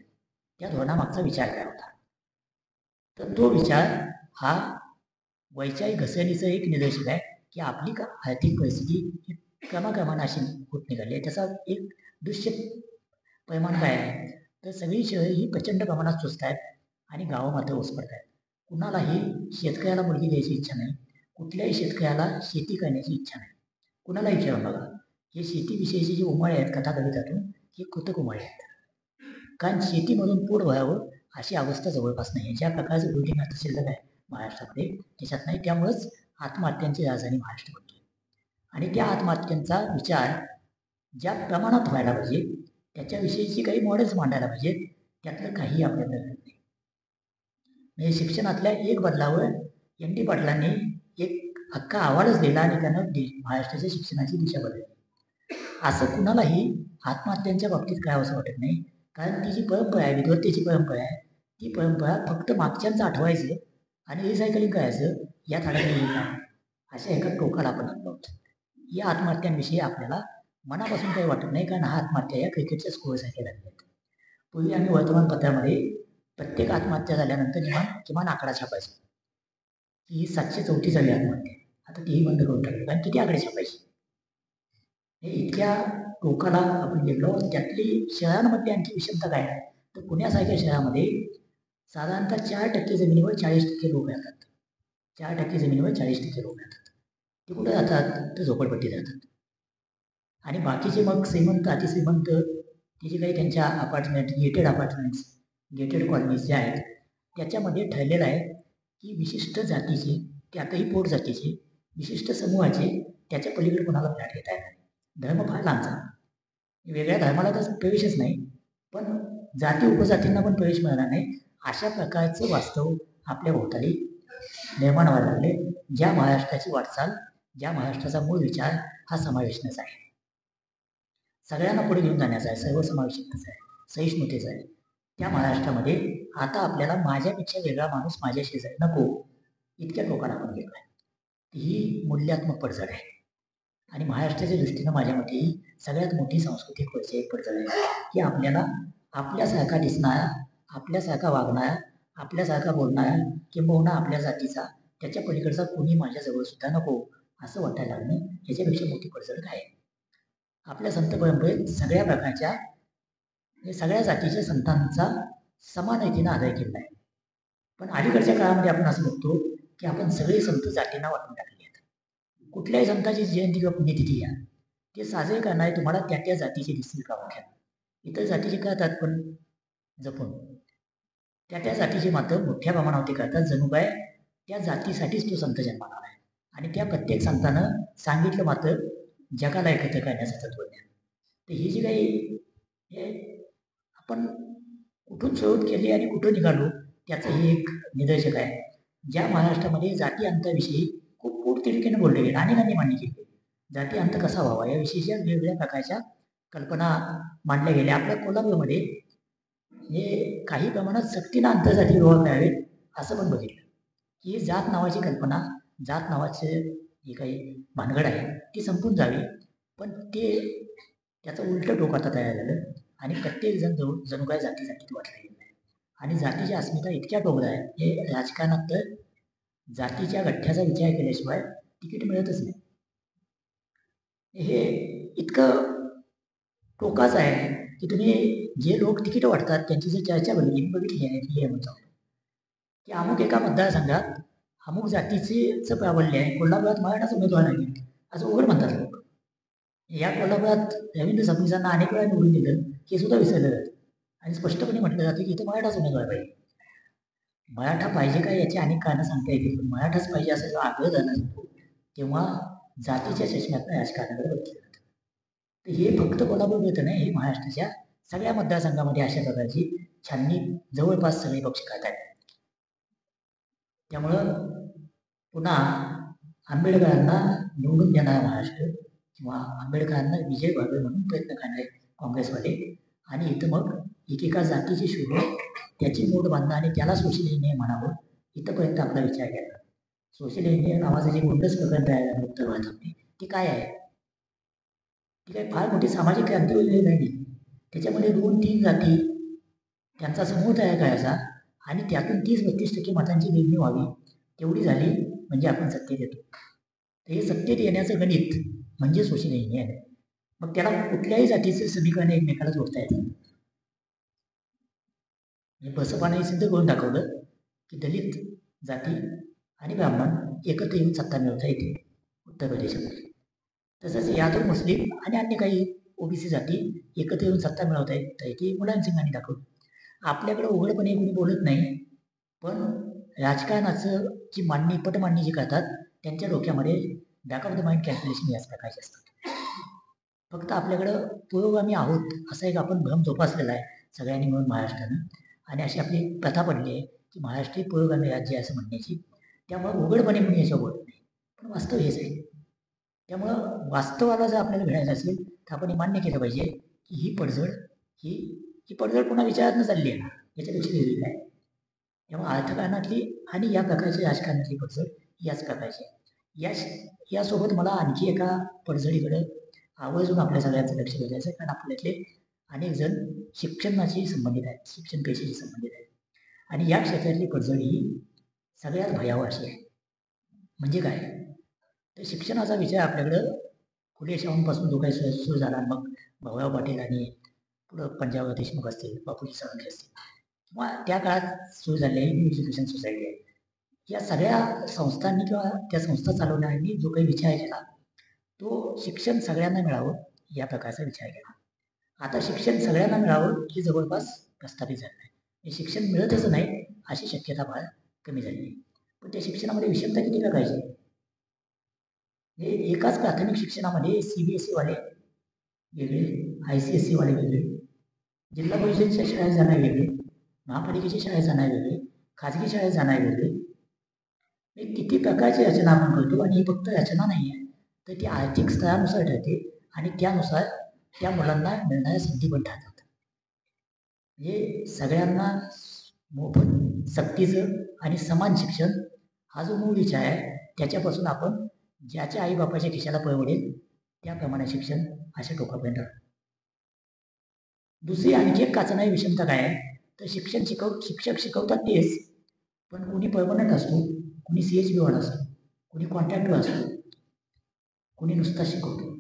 त्या धोरणामागचा विचार काय होता तर तो विचार हा वैचारिक घसरणीचं एक निदर्शक आहे की आपली आर्थिक परिस्थिती ही क्रमाक्रमानं अशी होत निघाली आहे. त्याचा एक दृश्य परिमाण काय आहे तर सगळी शहरे ही प्रचंड प्रमाणात स्वस्त आहेत आणि गावं मात्र ओसपडत आहेत. कुणालाही शेतकऱ्याला मुलगी द्यायची इच्छा नाही, कुठल्याही शेतकऱ्याला शेती करण्याची इच्छा नाही. कुणाला विचारून बघा, हे शेतीविषयीचे जे उमाळे आहेत कथाकथितातून हे कृतक उमाळे आहेत. कारण शेतीमधून पोट भरावं अशी अवस्था जवळपास नाही. ज्या प्रकारचं बिल्डिंग आता शिल्लक आहे महाराष्ट्रामध्ये त्याच्यात नाही. त्यामुळंच आत्महत्यांची राजधानी महाराष्ट्र बनतो आणि त्या आत्महत्यांचा विचार ज्या प्रमाणात व्हायला पाहिजे त्याच्याविषयीची काही मॉडेल्स मांडायला पाहिजेत, त्यातलं काही आपल्याला घडत नाही. म्हणजे शिक्षणातल्या एक बदलावर ND पाटलांनी एक अख्खा अहवालच दिला आणि त्यानं महाराष्ट्राच्या शिक्षणाची दिशा बदलली. असं कुणालाही आत्महत्यांच्या बाबतीत काय असं वाटत नाही, कारण ती जी परंपरा आहे, विद्वत्तेची परंपरा आहे, ती परंपरा फक्त मागच्यांचं आठवायचं आणि रिसायकलिंग करायचं या थाटाने अशा एका टोकाला आपण आणलो आहोत. या आत्महत्यांविषयी आपल्याला मनापासून काही वाटत नाही, कारण हा आत्महत्या या क्रिकेटच्या स्कोअरसारख्या झाल्या आहेत. पूर्वी आम्ही वर्तमानपत्रामध्ये प्रत्येक आत्महत्या झाल्यानंतर किमान आकडा छापायचा की 734 आत्महत्या. आता तीही बंद करून टाकली, कारण किती आकडे छापायचे. हे इतक्या टोकाला आपण गेलो. त्यातली शहरांमध्ये आणखी विषमता काय आहे तर पुण्यासारख्या शहरामध्ये साधारणतः 4% जमिनीवर 40% लोक राहतात. 4% जमिनीवर 40% लोक राहतात. ते कुठे जातात तर झोपडपट्टी जातात. आणि बाकीचे मग श्रीमंत, अतिश्रीमंत ते जे काही त्यांच्या अपार्टमेंट, गेटेड कॉलनीज ज्या आहेत त्याच्यामध्ये ठरलेलं आहे की विशिष्ट जातीचे, त्यातही पोट जातीचे विशिष्ट समूहाचे त्याच्या पलीकडे कोणाला फ्लॅट घेता येणार. धर्म फार लांबचा, वेगळ्या धर्माला तर प्रवेशच नाही, पण जाती उपजातींना पण प्रवेश मिळणार नाही. अशा प्रकारचं वास्तव आपल्या भोवताली निर्माण व्हायला लागले. ज्या महाराष्ट्राची वाटचाल, ज्या महाराष्ट्राचा मूळ विचार हा समावेशनाचा आहे, सगळ्यांना पुढे घेऊन जाण्याचा आहे, सर्वसमावेशकतेचा आहे, सहिष्णुतेचा आहे, त्या महाराष्ट्रामध्ये आता आपल्याला माझ्यापेक्षा वेगळा माणूस माझ्या शेजारी नको इतक्या लोकांना आपण गेलो आहे. ही मूल्यात्मक पडझड आहे. आणि महाराष्ट्राच्या दृष्टीनं माझ्या मते ही सगळ्यात मोठी सांस्कृतिक वैचारिक पडझड आहे की आपल्याला आपल्यासारखा दिसणारा, आपल्यासारखा वागणारा, आपल्यासारखा बोलणारा, किंबहुना आपल्या जातीचा, त्याच्या पलीकडचा कोणी माझ्याजवळ सुद्धा नको असं वाटायला लागणं ह्याच्यापेक्षा मोठी पडझड काय आहे. आपल्या संत परंपरेत सगळ्या प्रकारच्या सगळ्या जातीच्या संतांचा समान रीतीनं आदर केला आहे. पण अलीकडच्या काळामध्ये आपण असं बघतो की आपण सगळे संत जातींना वाटून टाकले आहेत. कुठल्याही संताची जयंती किंवा पुण्यतिथी घ्या, ते साजरे करणारे तुम्हाला त्या त्या जातीचे दिसतील का वाक्यात. इतर जातीचे करतात पण जपून, त्या त्या जातीचे मात्र मोठ्या प्रमाणावर ते करतात, जणू काय त्या जातीसाठीच तो संत जन्माला आहे. आणि त्या प्रत्येक संतानं सांगितलं मात्र जगाला एकत्र करण्याचं तत्वज्ञान. तर ही जी काही हे आपण कुठून सुरुवात केली आणि कुठून निघालो त्याचं हे एक निदर्शक आहे. ज्या महाराष्ट्रामध्ये जाती अंताविषयी खूप पोटतिडकीनं बोलले गेले, अनेकांनी मान्य केले, जाती अंत कसा व्हावा याविषयीच्या वेगवेगळ्या प्रकारच्या कल्पना मांडल्या गेल्या. आपल्या कोल्हापूरमध्ये हे काही प्रमाणात सक्तीनं आंतरजाती विवाह करावेत असं पण बघितलं की जात नावाची कल्पना, जात नावाचे जे काही भानगड आहे ती संपून जावी. पण ते त्याचं उलटं टोक आता तयार झालं आणि प्रत्येक जण जणू काय जाती जातीत वाटलं गेलं आहे. आणि जातीची अस्मिता इतक्या टोकदा आहे हे राजकारणात तर जातीच्या गठ्ठ्याचा विचार केल्याशिवाय तिकीट मिळतच नाही. हे इतकं टोकाचं आहे की तुम्ही जे लोक तिकीट वाटतात त्यांची जर चर्चा बघितली आहे हे म्हणतो की अमुक एका मतदारसंघात अमुक जातीचं प्राबल्य आहे, कोल्हापुरात मराठाच उमेदवार नाही असं उघड म्हणतात लोक. या कोल्हापुरात रवींद्र फडणवीसांना अनेक वेळा निवडून दिलं हे सुद्धा विसरलं जातं आणि स्पष्टपणे म्हटलं जातं की इथं मराठाच उमेदवार पाहिजे. मराठा पाहिजे काय याची अनेक कारणं सांगता येतील, पण मराठाच पाहिजे असं जेव्हा आग्रह झाला तेव्हा जातीच्या चष्म्यातनं राजकारणाकडे बघितलं जातं. तर हे फक्त कोल्हापूरपुरतं नाही, हे महाराष्ट्राच्या सगळ्या मतदारसंघामध्ये अशा प्रकारची छाननी जवळपास सगळे पक्ष करत आहेत. त्यामुळं पुन्हा आंबेडकरांना निवडून देणारा महाराष्ट्र किंवा आंबेडकरांना विजय व्हावे म्हणून प्रयत्न करणारे काँग्रेसवाले आणि इथं मग एकेका जातीची शोधून त्याची मोड बांधणं आणि त्याला सोशल इंजिनियर म्हणावं इथंपर्यंत आपला विचार केला. सोशल इंजिनियर नावाचं जे गोंडस प्रकरण तयार झालं उत्तर भारतामध्ये ते काय आहे? ती काही फार मोठी सामाजिक क्रांती वगैरे नाही. त्याच्यामध्ये 2-3 जाती त्यांचा समूह तयार करायचा आणि त्यातून 30-32% मतांची निर्मिती व्हावी, तेवढी झाली म्हणजे आपण सत्तेत येतो. तर हे सत्तेत येण्याचं गणित म्हणजे सोशल इंजिनियर आहे. मग त्याला कुठल्याही जातीचं समीकरण एकमेकाला जोडता येतं. बसपाने सिद्ध करून दाखवलं की दलित जाती आणि ब्राह्मण एकत्र येऊन सत्ता मिळवता येते उत्तर प्रदेशामध्ये. तसंच यादव मुस्लिम आणि अन्य काही ओबीसी जाती एकत्र येऊन सत्ता मिळवता येते मुलायम सिंगांनी दाखवलं. आपल्याकडं उघडपणे कोणी बोलत नाही, पण राजकारणाचं जी पटमांडणी जी करतात त्यांच्या डोक्यामध्ये back of the mind calculation याच प्रकारचे असतात. फक्त आपल्याकडं पुरोगामी आहोत असा एक आपण भ्रम जोपासलेला आहे सगळ्यांनी मिळून महाराष्ट्रानं, आणि अशी आपली प्रथा पडली आहे की महाराष्ट्र पुरोगामी राज्य असं म्हणण्याची. त्यामुळं उघडपणे कोणी याच्यावर बोलत नाही, पण वास्तव हेच आहे. त्यामुळं वास्तवाला जर आपल्याला घडायचं असेल तर आपण हे मान्य केलं पाहिजे की ही पडझड ही पडझड पुन्हा विचारात न चालली आहे याच्यापेक्षा वेगळी आहे. तेव्हा अर्थकारणातली आणि या प्रकारची राजकारणातली पडझड याच प्रकारची आहे. यासोबत मला आणखी एका पडझडीकडे आवर्जून आपल्या सगळ्यांचं लक्ष द्यायचं आहे, कारण आपल्यातले अनेक जण शिक्षणाशी संबंधित आहेत, शिक्षण पेशेशी संबंधित आहेत आणि या क्षेत्रातली पडझड ही सगळ्यात भयावह अशी आहे. म्हणजे काय तर शिक्षणाचा विचार आपल्याकडं फुले शाहूंपासून जो काही सुरू झाला, मग भाऊराव पाटील आणि पुढं पंजाबराव देशमुख असतील, बापूजी साळुंखे असतील किंवा त्या काळात सुरू झालेली न्यू एज्युकेशन सोसायटी आहे, या सगळ्या संस्थांनी किंवा त्या संस्था चालवणाऱ्यांनी जो काही विचार केला तो शिक्षण सगळ्यांना मिळावं या प्रकारचा विचार केला. आता शिक्षण सगळ्यांना मिळावं हे जवळपास प्रस्थापित झालं आहे. हे शिक्षण मिळतच नाही अशी शक्यता फार कमी झाली आहे. पण त्या शिक्षणामध्ये विषमता किती टाकायची? हे एकाच प्राथमिक शिक्षणामध्ये CBSE वाले वेगळे, ICSE वाले वेगळे, जिल्हा परिषदेच्या शाळेत जाणारे वेगळे, महापालिकेच्या शाळेत जाणारे वेगळे, खाजगी शाळेत जाणारे वेगळे. हे किती प्रकारची रचना आपण करतो आणि ही फक्त रचना नाही आहे, तर ती आर्थिक स्तरानुसार ठरते आणि त्यानुसार त्या मुलांना मिळणाऱ्या संधी पण ठरतात. म्हणजे सगळ्यांना मोफत सक्तीचं आणि समान शिक्षण हा जो मूळ विचार आहे त्याच्यापासून आपण ज्याच्या आईबापाच्या खिशाला परवडेल त्याप्रमाणे शिक्षण अशा टोकापर्यंत. दुसरी आणखी एक काचणारी विषमता काय आहे तर शिक्षक शिकवतात तेच, पण कोणी परमनंट असतो, कोणी CHB वाला असतो, कोणी कॉन्ट्रॅक्टर असतो, कोणी नुसता शिकवतो.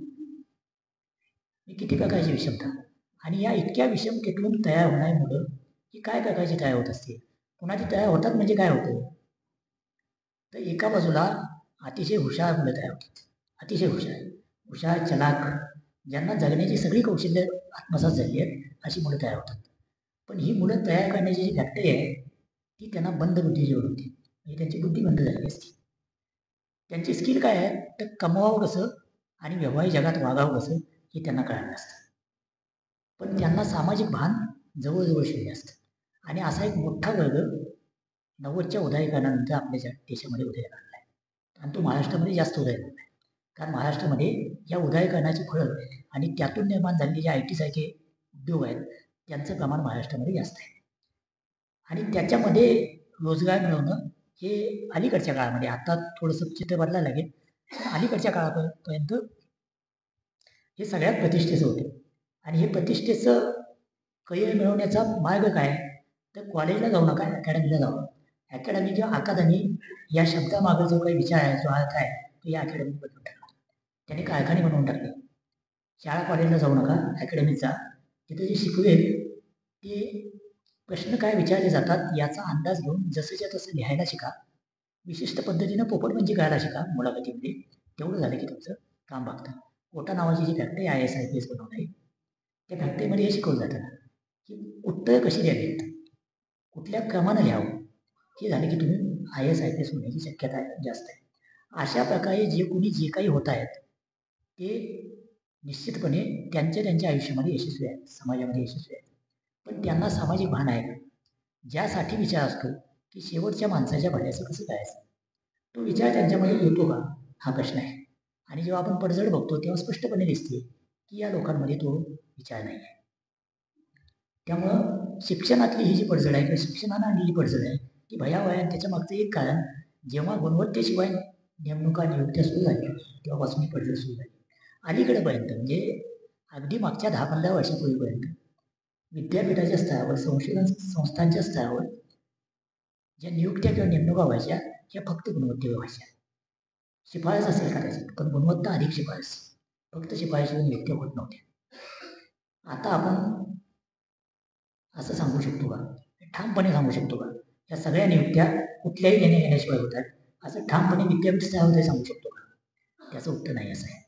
ही किती प्रकारची विषमता. आणि या इतक्या विषमतेतून तयार होणारी मुलं ही काय प्रकारची तयार होत असते. कुणाची तयार होतात म्हणजे काय होतं तर एका बाजूला अतिशय हुशार मुलं तयार होतात, अतिशय हुशार चलाक, ज्यांना जगण्याची सगळी कौशल्य आत्मसात झाली आहेत अशी मुलं तयार होतात. पण ही मुलं तयार करण्याची जी फॅक्टरी आहे ती त्यांना बंद बुद्धीची होती, म्हणजे त्यांची बुद्धी बंद झाली असते. त्यांची स्किल काय आहे तर कमवावं कसं आणि व्यवहारिक जगात वागावं कसं हे त्यांना कळालं नसतं. पण त्यांना सामाजिक भान जवळजवळ शून्य असतं. आणि असा एक मोठा वर्ग 90च्या उदारीकरणानंतर आपल्या देशामध्ये उदयाला आला आहे. आणि तो महाराष्ट्रामध्ये जास्त उदयाला आला आहे. कारण महाराष्ट्रामध्ये या उदारीकरणाची फळं आणि त्यातून निर्माण झालेले जे IT सारखे उद्योग आहेत त्यांचं प्रमाण महाराष्ट्रामध्ये जास्त आहे. आणि त्याच्यामध्ये रोजगार मिळवणं हे अलीकडच्या काळामध्ये, आता थोडंसं चित्र बदलायला लागेल, पण अलीकडच्या काळापर्यंत हे सगळ्यात प्रतिष्ठेचं होते. आणि हे प्रतिष्ठेचं करिअर मिळवण्याचा मार्ग काय तर कॉलेजला जाऊ नका, अकॅडमीला जाऊ. अकॅडमी किंवा अकादमी या शब्दामागं जो काही विचार आहे, जो अर्थ आहे तो या अकॅडमी बनवून टाकला. त्याने कारखाने बनवून टाकले. शाळा कॉलेजला जाऊ नका, अकॅडमीत जा. तिथे जे शिकवेल ते प्रश्न काय विचारले जातात याचा अंदाज घेऊन जसंच्या तसं लिहायला शिका. विशिष्ट पद्धतीनं पोपटपंची करायला शिका मुलाखतीमध्ये. तेवढं झालं की तुमचं काम बघतं. कोटा नावाची जी फॅक्टरी IAS IPS बनवणार आहे त्या फॅक्टरीमध्ये हे शिकवलं जातं की उत्तरं कशी द्यावीत, कुठल्या क्रमानं लिहावं. हे झालं की तुम्ही IAS IPS होण्याची शक्यता जास्त आहे. अशा प्रकारे जे कोणी जे काही होत आहेत ते निश्चितपणे त्यांच्या आयुष्यामध्ये यशस्वी आहेत, समाजामध्ये यशस्वी आहेत. पण त्यांना सामाजिक भान आहे का, ज्यासाठी विचार असतो की शेवटच्या माणसाच्या भल्याचं कसं करायचं, तो विचार त्यांच्यामध्ये येतो का हा प्रश्न आहे. आणि जेव्हा आपण पडझड बघतो तेव्हा स्पष्टपणे दिसते की या लोकांमध्ये तो विचार नाही आहे. त्यामुळं शिक्षणातली ही जी पडझड आहे किंवा शिक्षणानं आणलेली पडझड आहे ती भयावह आहे. त्याच्या मागचं एक कारण जेव्हा गुणवत्तेशिवाय नेमणुका नियुक्त्या सुरू झाल्या तेव्हापासून ही पडझड सुरू झाली. अलीकडेपर्यंत म्हणजे अगदी मागच्या 10-15 वर्षापूर्वीपर्यंत विद्यापीठाच्या स्तरावर, संशोधन संस्थांच्या स्तरावर ज्या नियुक्त्या किंवा नेमणुका व्हायच्या ह्या फक्त गुणवत्तेवर व्हायच्या. शिफारस असेल का त्याची, पण गुणवत्ता अधिक शिफारस, फक्त शिफारशीवर नियुक्त्या होत नव्हत्या. आता आपण असं सांगू शकतो का, ठामपणे सांगू शकतो का या सगळ्या नियुक्त्या कुठल्याही देणे घेण्याशिवाय होतात असं ठामपणे विद्यापीठ स्तरावर सांगू शकतो का? त्याचं उत्तर नाही असं आहे.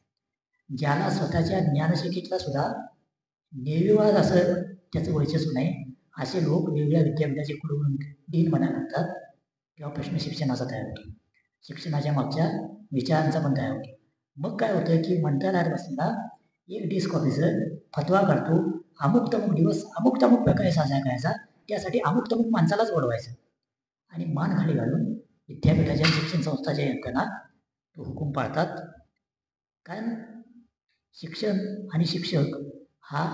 ज्याला स्वतःच्या ज्ञानशाखेतला सुद्धा निर्विवाद असं त्याचं वर्चस्व नाही असे लोक वेगवेगळ्या विद्यापीठाचे कुलगुरू डीन म्हणायला लागतात तेव्हा प्रश्न शिक्षणाचा तयार होतो, शिक्षणाच्या मागच्या विचारांचा पण तयार होतो. मग काय होतं की मंत्रालयात बसलेला एक डेस्क ऑफिसर फतवा काढतो, अमुक तमुक दिवस अमुक तमुक प्रकारे साजरा करायचा, त्यासाठी अमुक तमुक माणसालाच बोलवायचं आणि मान खाली घालून विद्यापीठाच्या शिक्षण संस्थाच्या यंत्रणा तो हुकूम पाळतात. कारण शिक्षण आणि शिक्षक हा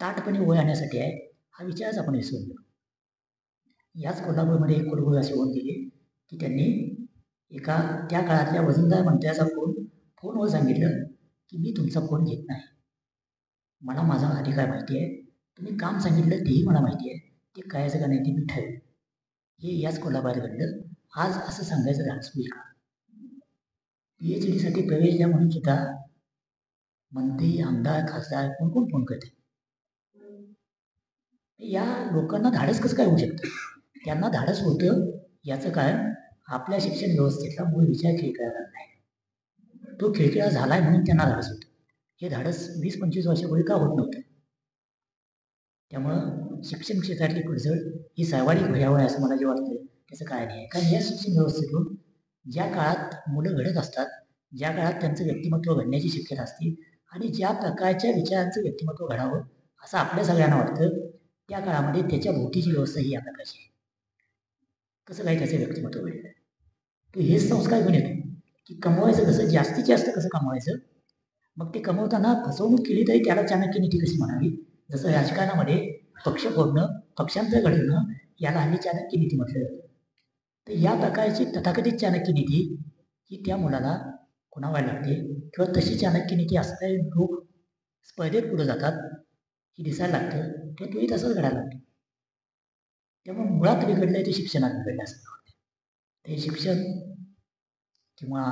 ताटपणे वर आणण्यासाठी आहे हा विचारच आपण विसरून गेलो. याच कोल्हापूरमध्ये एक कुलगुरू असे होऊन गेले की त्यांनी एका त्या काळातल्या वजनदार मंत्र्याचा फोनवर सांगितलं की मी तुमचा फोन घेत नाही, मला माझा अधिकार माहिती आहे, तुम्ही काम सांगितलं तेही मला माहिती आहे, ते करायचं का नाही ते मी ठरवेल. हे याच कोल्हापुरात घडलं. आज असं सांगायचं धाडस होईल का? PhD साठी प्रवेश द्या म्हणून सुद्धा मंत्री, आमदार, खासदार कोण फोन करते. या लोकांना धाडस कसं काय होऊ शकतं? त्यांना धाडस होतं याचं कारण आपल्या शिक्षण व्यवस्थेतला मूळ विचार खिळखिळा नाही. तो खिळखिळा झालाय म्हणून त्यांना धाडस होतं. हे धाडस 20-25 वर्षापूर्वी का होत नव्हतं? त्यामुळं शिक्षण क्षेत्रातली पडझड ही सर्वाधिक भयावह आहे असं मला जे वाटतं त्याचं काय नाही आहे. कारण या शिक्षण व्यवस्थेतून ज्या काळात मुलं घडत असतात, ज्या काळात त्यांचं व्यक्तिमत्व घडण्याची शक्यता असते आणि ज्या प्रकारच्या विचारांचं व्यक्तिमत्व घडावं असं आपल्या सगळ्यांना वाटतं त्या काळामध्ये त्याच्या भोवतीची व्यवस्था ही या प्रकारची आहे. कसं काय त्याचं व्यक्तिमत्व घडलं तो हेच संस्कार घेऊन येतो की कमवायचं कसं, जास्तीत जास्त कसं कमवायचं. मग ते कमवताना फसवणूक केली तरी त्याला चाणक्य नीती कशी म्हणावी. जसं राजकारणामध्ये पक्ष फोडणं, पक्षांतर घडवणं याला हल्ली चाणक्य नीती म्हटलं जातं. तर या प्रकारची तथाकथित चाणक्य नीती की त्या मुलाला खुणावायला लागते किंवा तशी चाणक्याने की असणारे लोक स्पर्धेत पुढे जातात ही दिसायला लागतं किंवा तोही तसंच घडायला लागतं. त्यामुळे मुळात बिघडलंय ते शिक्षणात बिघडलं असं मला वाटतं. ते शिक्षण किंवा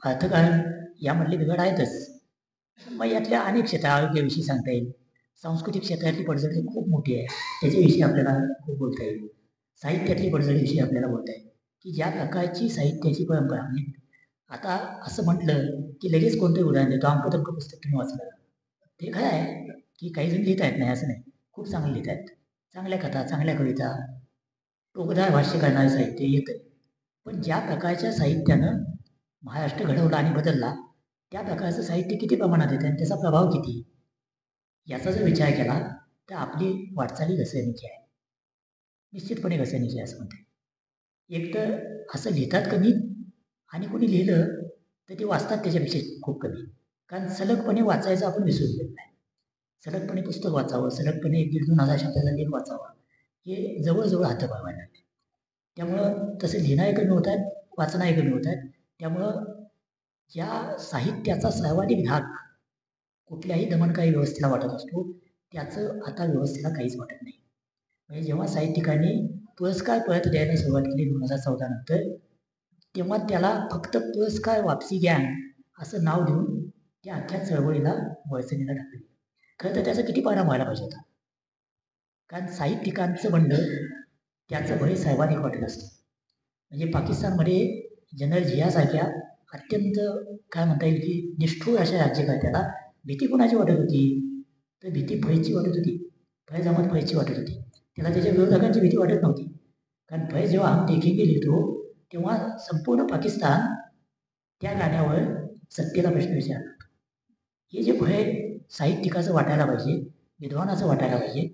अर्थकारण यामधले बिघड आहेतच. मग यातल्या अनेक क्षेत्र आरोग्याविषयी सांगता येईल, सांस्कृतिक क्षेत्रातली पडझड खूप मोठी आहे, त्याच्याविषयी आपल्याला खूप बोलता येईल. साहित्यातली पडझडीविषयी आपल्याला बोलता येईल की ज्या प्रकारची साहित्याची परंपरा म्हणजे आता असं म्हटलं की लगेच कोणतंही उदाहरण देतो, अमकं तमकं पुस्तक तुम्ही वाचलं. ते खरं आहे की काही जण लिहिता येत नाही असं नाही, खूप चांगले लिहित आहेत, चांगल्या कथा, चांगल्या कविता, टोकदार भाष्य करणारे साहित्य येतं. पण ज्या प्रकारच्या साहित्यानं महाराष्ट्र घडवला आणि बदलला त्या प्रकारचं साहित्य किती प्रमाणात येतं आणि त्याचा प्रभाव किती याचा जर विचार केला तर आपली वाटचाली घसरणीची आहे, निश्चितपणे घसरणीची आहे असं म्हणते. एक तर असं लिहितात कमी आणि कोणी लिहिलं तर ते वाचतात त्याच्यापेक्षा खूप कमी, कारण सलगपणे वाचायचं आपण विसरून गेलो नाही. सलगपणे पुस्तक वाचावं, सलगपणे 1,500-2,000 शब्दाचा लेख वाचावा हे जवळजवळ हातभार व्हायला लागले. त्यामुळं तसं लिहिणारे कमी होत आहेत, वाचणारे कमी होत आहेत. त्यामुळं ज्या साहित्याचा सर्वाधिक भाग कुठल्याही दमनकारी व्यवस्थेला वाटत असतो त्याचं आता व्यवस्थेला काहीच वाटत नाही. म्हणजे जेव्हा साहित्यिकांनी पुरस्कार परत द्यायला सुरुवात केली 2014 नंतर, तेव्हा त्याला फक्त पुरस्कार वापसी घ्या असं नाव देऊन त्या अख्ख्या चळवळीला वळसणीला टाकले. खरं तर त्याचा किती परिणाम व्हायला पाहिजे होता, कारण साहित्यिकांचं बंड त्याचं भय सर्वाधिक वाटत असतं. म्हणजे पाकिस्तानमध्ये जनरल जियासारख्या अत्यंत काय म्हणता येईल की निष्ठूर अशा राज्यकर्त्याला भीती कोणाची वाटत होती, तर भीती फैजची वाटत होती, फैज अहमद फैजची वाटत होती. त्याला त्याच्या विरोधकांची भीती वाटत नव्हती, कारण फैज जेव्हा हम देखेंगे लिहितो तेव्हा संपूर्ण पाकिस्तान त्या गाण्यावर सत्तेला प्रश्न विचारला. हे जे भय साहित्यिकाचं वाटायला पाहिजे, विद्वानाचं वाटायला पाहिजे,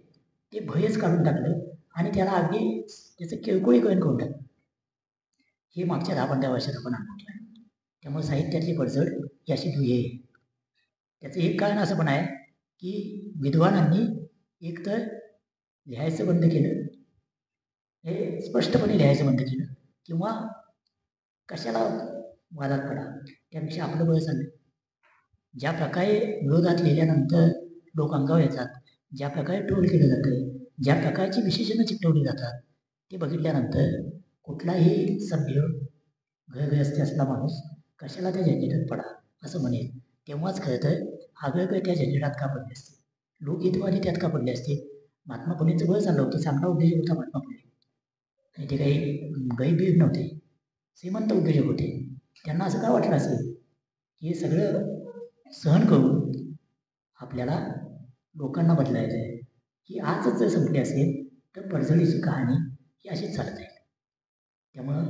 ते भयच काढून टाकलं आणि त्याला अगदी त्याचं किरकोळीकरण करून टाकलं. हे मागच्या 10-15 वर्षात आपण अनुभवलं आहे. त्यामुळे साहित्यातली पडझड ही अशी दुय्ये आहे. त्याचं एक कारण असं पण आहे की विद्वानांनी एकतर लिहायचं बंद केलं, हे स्पष्टपणे लिहायचं बंद केलं, किंवा कशाला वादात पडा, त्यापेक्षा आपलं बरं चाललं. ज्या प्रकारे विरोधात लिहिल्यानंतर लोक अंगावर येतात, ज्या प्रकारे ट्रोल केलं जातं, ज्या प्रकारची विशेषणं चिकटवली जातात, ते बघितल्यानंतर कुठलाही सभ्य घरगृहस्थी असला माणूस कशाला त्या झंझटात पडा असं म्हणेल. तेव्हाच खरं तर आगळेकर त्या झंझटात का पडले असते, लोकहितवादी त्यात का पडले असते. महात्मा फुलेंचं बरं चाललं होतं, चांगला उद्योजक होता महात्मा फुले, आणि ते काही गरीबीर नव्हते, श्रीमंत उद्योजक होते. त्यांना असं काय वाटलं असेल की हे सगळं सहन करून आपल्याला लोकांना बदलायचं आहे, की आजच जर संपली असेल तर पडझडीची कहाणी ही अशीच चालत आहे. त्यामुळं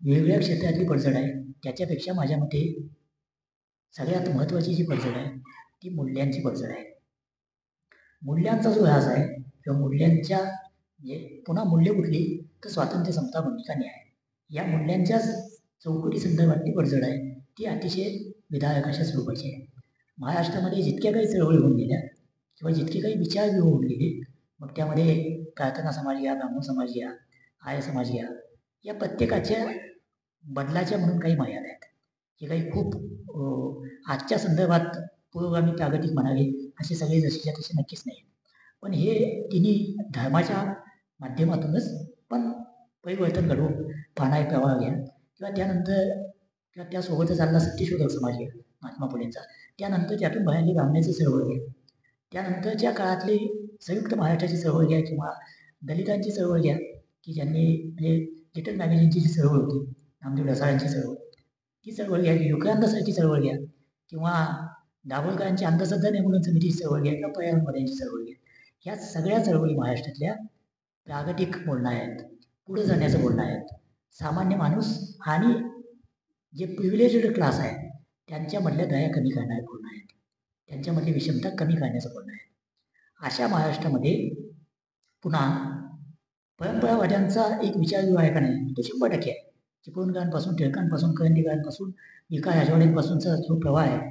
वेगवेगळ्या क्षेत्रातली पडझड आहे, त्याच्यापेक्षा माझ्या मते सगळ्यात महत्त्वाची जी पडझड आहे ती मूल्यांची पडझड आहे. मूल्यांचा जो ऱ्हास आहे किंवा मूल्यांच्या म्हणजे पुन्हा मूल्य कुठली तर स्वातंत्र्य, समता, भूमिका, न्याय या मूल्यांच्या चौकटी संदर्भातली पडझड आहे, ती अतिशय विधायक अशा स्वरूपाची आहे. महाराष्ट्रामध्ये जितक्या काही चळवळी होऊन गेल्या किंवा जितके काही विचार होऊन गेले, मग त्यामध्ये प्रार्थना समाज घ्या, ब्राह्मण समाज घ्या, आर्य समाज घ्या, या प्रत्येकाच्या बदलाच्या म्हणून काही मर्यादा आहेत. हे काही खूप आजच्या संदर्भात पुरोगामी प्रागतिक म्हणावे असे सगळे जसेच्या तसे नक्कीच नाही. पण हे तिन्ही धर्माच्या माध्यमातूनच पण परिवर्तन घडवून पाहणारे प्रवाह घ्या, किंवा त्यानंतर किंवा त्यासोबतच आलेला सत्यशोधक समाज घ्या महात्मा फुलेंचा, त्यानंतर त्यातून बाहेरली ब्राह्मणाची चळवळ घ्या, त्यानंतरच्या काळातली संयुक्त महाराष्ट्राची चळवळ घ्या किंवा दलितांची चळवळ घ्या, की ज्यांनी म्हणजे लिटल मॅगझिनची जी चळवळ होती, नामदेव ढसाळांची चळवळ, ती चळवळ घ्या, युक्रांदासारखी चळवळ घ्या, किंवा दाभोळकरांची अंधश्रद्धा निर्मूलन समितीची चळवळ घ्या, किंवा पर्यावरणवाद्यांची चळवळ घ्या. ह्या सगळ्या चळवळी महाराष्ट्रातल्या प्रागतिक बोलणं आहेत, पुढे जाण्याचं बोलणं आहेत. सामान्य माणूस आणि जे प्रिव्हिलेज्ड क्लास आहे त्यांच्यामधल्या दया कमी करणारे बोलणं आहेत, त्यांच्यामधली विषमता कमी करण्याचं बोलणं आहे. अशा महाराष्ट्रामध्ये पुन्हा परंपरावाद्यांचा एक विचारविभाग आहे का नाही, तो 100% आहे. चिपळूणकरांपासून, टिळकांपासून, करंदीकरांपासून, विका राजवाड्यांपासूनचा जो प्रवाह आहे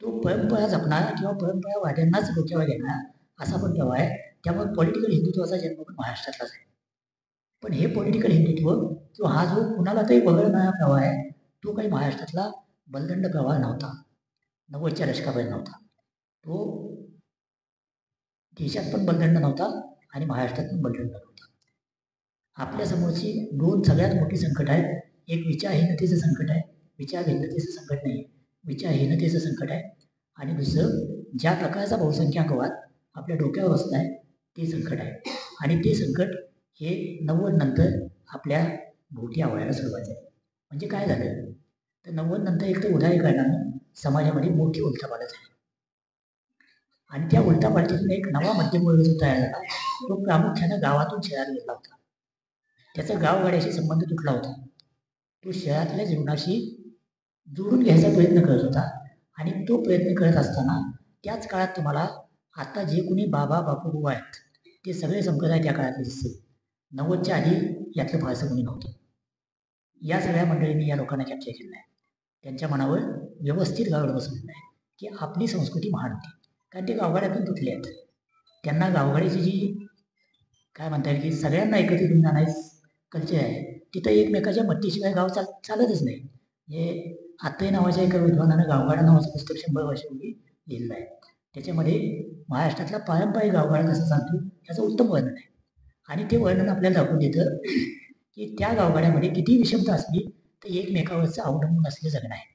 तो परंपरा जपणारा किंवा परंपरावाद्यांनाच डोक्यावर घेणारा असा पण प्रवाह आहे. त्यामुळे पॉलिटिकल हिंदुत्वाचा जन्म पण महाराष्ट्रातलाच आहे. पण हे पॉलिटिकल हिंदुत्व किंवा हा जो कुणाला तरी वगळणारा प्रवाह आहे तो काही महाराष्ट्रातला बलदंड प्रवाह नव्हता, 90च्या दशकापर्यंत नव्हता. तो देशात पण बलदंड नव्हता आणि महाराष्ट्रात पण बलदंड नव्हता. आपल्यासमोरची दोन सगळ्यात मोठी संकट आहेत. एक विचारहीनतेचं संकट आहे, विचारभिन्नतेचं संकट नाही, विचारहीनतेचं संकट आहे. आणि दुसरं ज्या प्रकारचा बहुसंख्याक वाद आपल्या डोक्यावर बसला आहे ते संकट आहे. आणि ते संकट हे 90 नंतर आपल्या भोवती आवडायला सुरुवात झाली. म्हणजे काय झालं तर 90 नंतर एक तर उदारीकरणानं समाजामध्ये मोठी उलथापालथ झाली आणि त्या उलथापालथीतून एक नवा मध्यमवर्ग जो तयार झाला तो प्रामुख्यानं गावातून शहरात गेला होता. त्याचा गावगाड्याशी संबंध तुटला होता. तो शहरातल्या जीवनाशी जोडून घ्यायचा प्रयत्न करत होता आणि तो प्रयत्न करत असताना त्याच काळात तुम्हाला आता जे कोणी बाबा बापू आहेत ते सगळे संप्रदाय त्या काळातले दिसतील. 90च्या आधी यातलं फारसं कोणी नव्हतं. या सगळ्या मंडळींनी या लोकांना कॅप्चर केलं आहे. त्यांच्या मनावर व्यवस्थित गावड बसवलेलं आहे की आपली संस्कृती महान होती, कारण ते गावगाड्यातून तुटले आहेत. त्यांना गावगाड्याची जी काय म्हणता येईल की सगळ्यांना एकत्रित घेऊन जाणारी कल्चर आहे, तिथं एकमेकाच्या मत्तीशिवाय गाव चालतच नाही. हे आत्ताही नावाच्या एका विद्वानानं गावगाडा नावाचं पुस्तक 100 वर्षापूर्वी लिहिलेलं आहे. त्याच्यामध्ये महाराष्ट्रातला पारंपरिक गावगाडा कसा चालतो याचं उत्तम वर्णन आहे. आणि ते वर्णन आपल्याला दाखवून देतं की त्या गावगाड्यामध्ये किती विषमता असली तर एकमेकावरचं अवलंबून असलेलं जगणं आहे.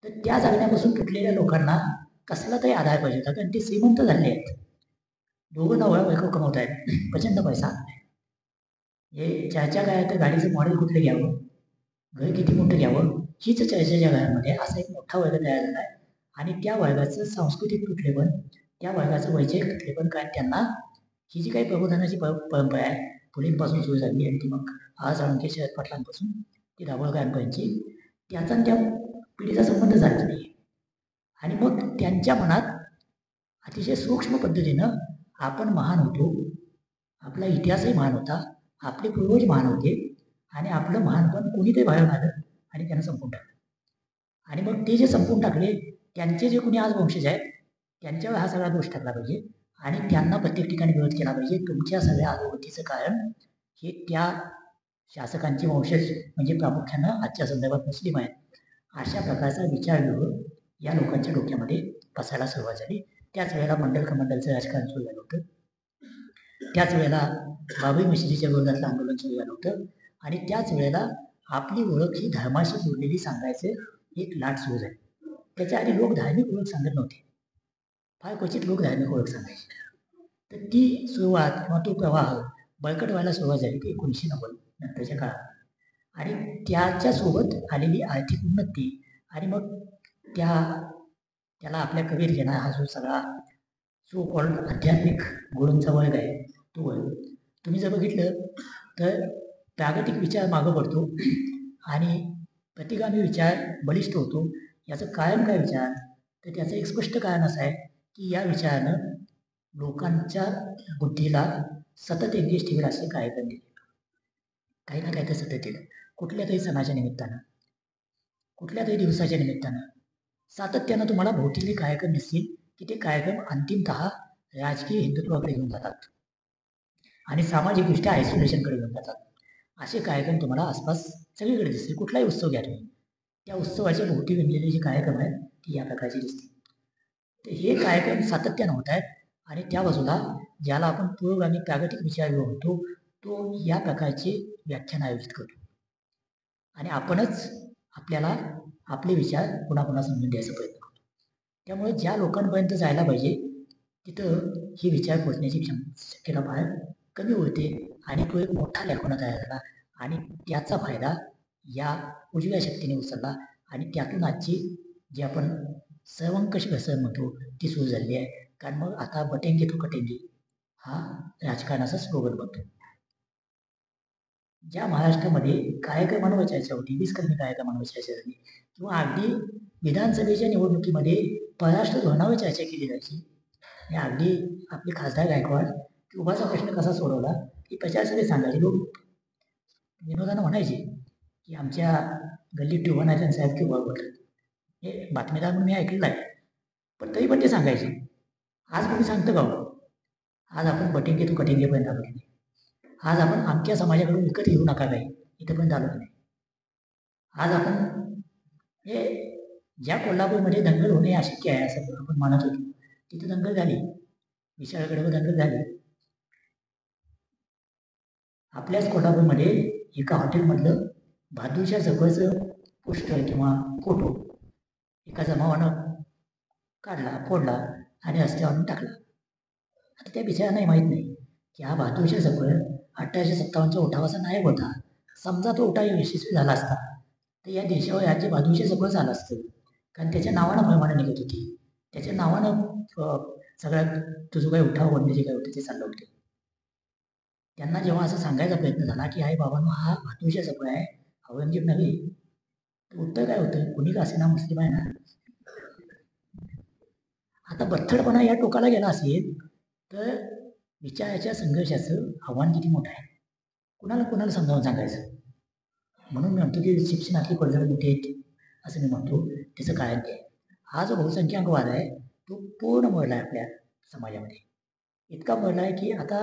तर त्या जगण्यापासून तुटलेल्या लोकांना कसला तरी आधार पाहिजे होता, कारण ते श्रीमंत झाले आहेत. दोघं नवरा बायको कमवत आहेत, प्रचंड पैसा. हे चर्चा काय तर गाडीचं मॉडेल कुठलं घ्यावं, घर किती मोठं घ्यावं, हीच चर्चेच्या घरामध्ये असा एक मोठा वर्ग तयार झाला आहे. आणि त्या वर्गाचं सांस्कृतिक तुटलेपण, त्या वर्गाचं वैचारिक तुटलेपण, कारण त्यांना ही जी काही प्रबोधनाची परंपरा आहे पुढीलपासून सुरू झाली आणि ती मग आज साळुंखे शरद पाटलांपासून ती दाभोळकरांपर्यंतची, त्याचा त्या पिढीचा संबंध झाला नाही. आणि मग त्यांच्या मनात अतिशय सूक्ष्म पद्धतीनं आपण महान होतो, आपला इतिहासही महान होता, आपले पूर्वज महान होते आणि आपलं महानपण कोणीतरी बाहेरून आलं आणि त्यांना संपून टाकलं. आणि मग ते जे संपून टाकले त्यांचे जे कोणी आज वंशज आहेत त्यांच्यावर हा सगळा दोष टाकला पाहिजे आणि त्यांना प्रत्येक ठिकाणी विरोध केला पाहिजे. तुमच्या सगळ्या अधोगतीचं कारण हे त्या शासकांचे वंशज म्हणजे प्रामुख्यानं आजच्या संदर्भात मुस्लिम आहेत, अशा प्रकारचा विचारव्यूह या लोकांच्या डोक्यामध्ये पसायला सुरुवात झाली. त्याच वेळेला मंडल कमंडलचं राजकारण सुरू झालं होतं. त्याच वेळेला बाबरी मशिदीच्या विरोधातलं आंदोलन सुरू झालं होतं. आणि त्याच वेळेला आपली ओळख ही धर्माशी जोडलेली सांगायचं एक लाट सुरू झाली. त्याच्या आधी लोक धार्मिक ओळख सांगत नव्हते, फार क्वचित लोक धार्मिक ओळख सांगायचे. तर ती सुरुवात किंवा तो प्रवाह बळकट व्हायला सुरुवात झाली ती 1990 नंतरच्या काळात. आणि त्याच्यासोबत आलेली आर्थिक उन्नती आणि मग त्याला आपल्या कवेत घेणारा हा जो सगळा सो कॉल्ड आध्यात्मिक गुरूंचा वर्ग आहे तो वर्ग तुम्ही जर बघितलं तर प्रागतिक विचार मागं पडतो आणि प्रतिगामी विचार बलिष्ठ होतो. याचं कारण काय विचार तर त्याचं एक स्पष्ट कारण असं आहे की या विचारानं लोकांच्या बुद्धीला सतत एंगेज ठेवेल असे कार्यक्रम दिले. काही ना काही तर सतत दिलं, कुठल्या तरी सणाच्या निमित्तानं, कुठल्या तरी दिवसाच्या निमित्तानं सातत्यानं तुम्हाला भोवतीले कार्यक्रम दिसतील की ते कार्यक्रम अंतिमतः राजकीय हिंदुत्वाकडे घेऊन जातात आणि सामाजिकदृष्ट्या आयसोलेशनकडे घेऊन जातात. असे कार्यक्रम तुम्हाला आसपास सगळीकडे दिसतील. कुठलाही उत्सव घ्या तुम्ही, त्या उत्सवाच्या भोवती विणलेले जे कार्यक्रम आहेत ते या प्रकारचे दिसतील. तर हे कार्यक्रम सातत्यानं होत आहेत आणि त्या बाजूला ज्याला आपण पुरोगामी प्रागतिक विचार म्हणतो तो या प्रकारचे व्याख्यान आयोजित करतो आणि आपणच आपल्याला आपले विचार पुन्हा पुन्हा समजून द्यायचा प्रयत्न करतो. त्यामुळे ज्या लोकांपर्यंत जायला पाहिजे तिथं हे विचार पोचण्याची शक्यता फार कमी होते आणि तो एक मोठा लेखोना तयार झाला आणि त्याचा फायदा या उजव्या शक्तीने उचलला आणि त्यातून आजची जी आपण सर्वंकष घसरण म्हणतो ती सुरू झाली आहे. कारण मग आता बटेंगे तो कटेंगे हा राजकारणाचा स्लोगन बनतो. ज्या महाराष्ट्रामध्ये कार्यक्रमांवर चर्चा होती, 20 कलमी कार्यक्रमांवर चर्चा झाली किंवा अगदी विधानसभेच्या निवडणुकीमध्ये परराष्ट्र धोरणावर चर्चा केली जायची आणि अगदी आपले खासदार गायकवाड क्युबाचा प्रश्न कसा सोडवला की प्रचारसभेत सांगायचे. लोक विनोदानं म्हणायचे की आमच्या गल्लीत ट्युबनायचन साहेब क्युबा बोलतात. हे बातमीदार म्हणून मी ऐकलेलं आहे, पण तरी पण ते सांगायचे. आज कोणी सांगतं का? आज आपण बटेंगे तो कटेंगेपर्यंत आलो की नाही? आज आपण आमच्या समाजाकडून विकत घेऊ नका काही इथंपर्यंत आलो की नाही? आज आपण हे ज्या कोल्हापूरमध्ये दंगल होणे अशक्य आहे असं आपण मानत होतो, तिथे दंगल झाली, विशाळगडवर दंगल झाली. आपल्याच कोल्हापूरमध्ये एका हॉटेलमधलं बहादूरशाह जवळचं पोस्टर किंवा फोटो एका जमावानं काढला, फोडला आणि रस्त्यावरून टाकला. आता त्या बिचारांनाही माहीत नाही की हा बहादूरशाह जवळ 1857च्या उठावाचा नायक होता. समजा तो उठाव यशस्वी झाला असता तर या देशावर राज्य बहादूरशाह जवळ झालं असतं, कारण त्याच्या नावानं प्रमाणे निघत होती, त्याच्या नावानं सगळ्यात तो जो काही उठाव वडणे जे काय होते ते चाललं होते. त्यांना जेव्हा असं सांगायचा प्रयत्न झाला की आई बाबांनो हा बहादूरशाह जवळ आहे, औरंगजेब नव्हे, तर उत्तर काय होतं, कुणी का असेना मुस्लिम आहे ना. आता बथ्थडपणा या टोकाला गेला असेल तर विचाराच्या संघर्षाचं आव्हान किती मोठं आहे, कुणाला समजावून सांगायचं. म्हणून मी म्हणतो की शिक्षणातली पडझड मोठी आहेत असं मी म्हणतो, त्याचं कारण ते हा जो बहुसंख्याकवाद आहे तो पूर्ण मरला आहे आपल्या समाजामध्ये. इतका मरला आहे की आता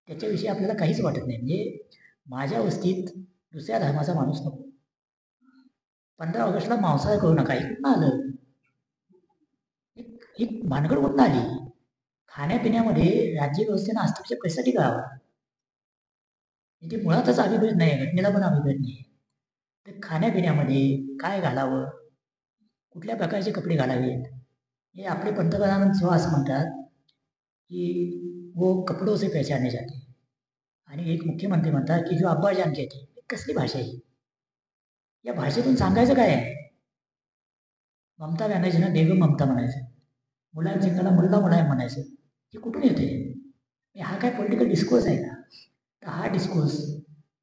त्याच्याविषयी आपल्याला काहीच वाटत नाही. म्हणजे माझ्या वस्तीत दुसऱ्या धर्माचा माणूस नको, 15 ऑगस्टला मांसाहार करू नका, हे कुठं आलं, ही भानगड कुठून आली. खाण्यापिण्यामध्ये राज्यव्यवस्थेनं हस्तक्षेप कशासाठी करावा, ते मुळातच अभिप्रेत नाही, घटनेला पण अभिप्रेत नाही. तर खाण्यापिण्यामध्ये काय घालावं, कुठल्या प्रकारचे कपडे घालावेत, हे आपले पंतप्रधान जेव्हा असं म्हणतात की वो कपडों से पहचाने जाते, आणि एक मुख्यमंत्री म्हणतात की जो अब्बा जान कहते, कसली भाषा आहे, या भाषेतून सांगायचं काय आहे. ममता बॅनर्जीनं बेगम ममता म्हणायचं, मुलायम सिंगला मुल्ला मुलायम म्हणायचं, हे कुठून येते. हा काय पॉलिटिकल डिस्कोर्स आहे का. तर हा डिस्कोर्स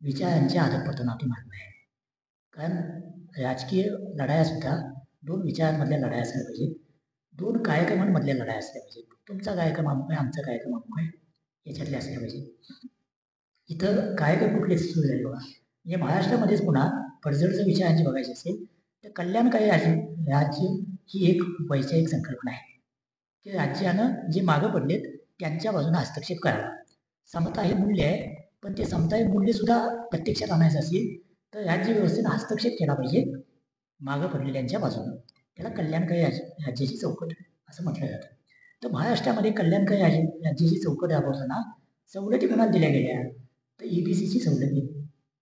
विचारांच्या अधपतनातून आणला आहे. कारण राजकीय लढाया सुद्धा दोन विचारांमधल्या लढाया असल्या पाहिजेत, दोन कार्यक्रमांमधल्या लढाया असल्या पाहिजेत. तुमचा कार्यक्रम अमुक आहे, आमचा कार्यक्रम अमुक आहे, याच्यातल्या असल्या पाहिजेत. इथं कार्यक्रम कुठले सुरू झाले बघा. म्हणजे महाराष्ट्रामध्येच पुन्हा पडझडचं विचारांची बघायची असेल तर कल्याणकारी राज्य ही एक वैचारिक संकल्पना आहे की राज्यानं जे मागं पडलेत त्यांच्या बाजूने हस्तक्षेप करावा. समता हे मूल्य आहे, पण ते समता हे मूल्य सुद्धा प्रत्यक्षात आणायचं असेल तर राज्य व्यवस्थेनं हस्तक्षेप केला पाहिजे मागं पडलेल्यांच्या बाजूनं. त्याला कल्याणकारी राज्याची चौकट असं म्हटलं जातं. तर महाराष्ट्रामध्ये कल्याणकारी राज्याची चौकट राबवताना सवलती कोणाला दिल्या गेल्या, तर EBCची सवलती,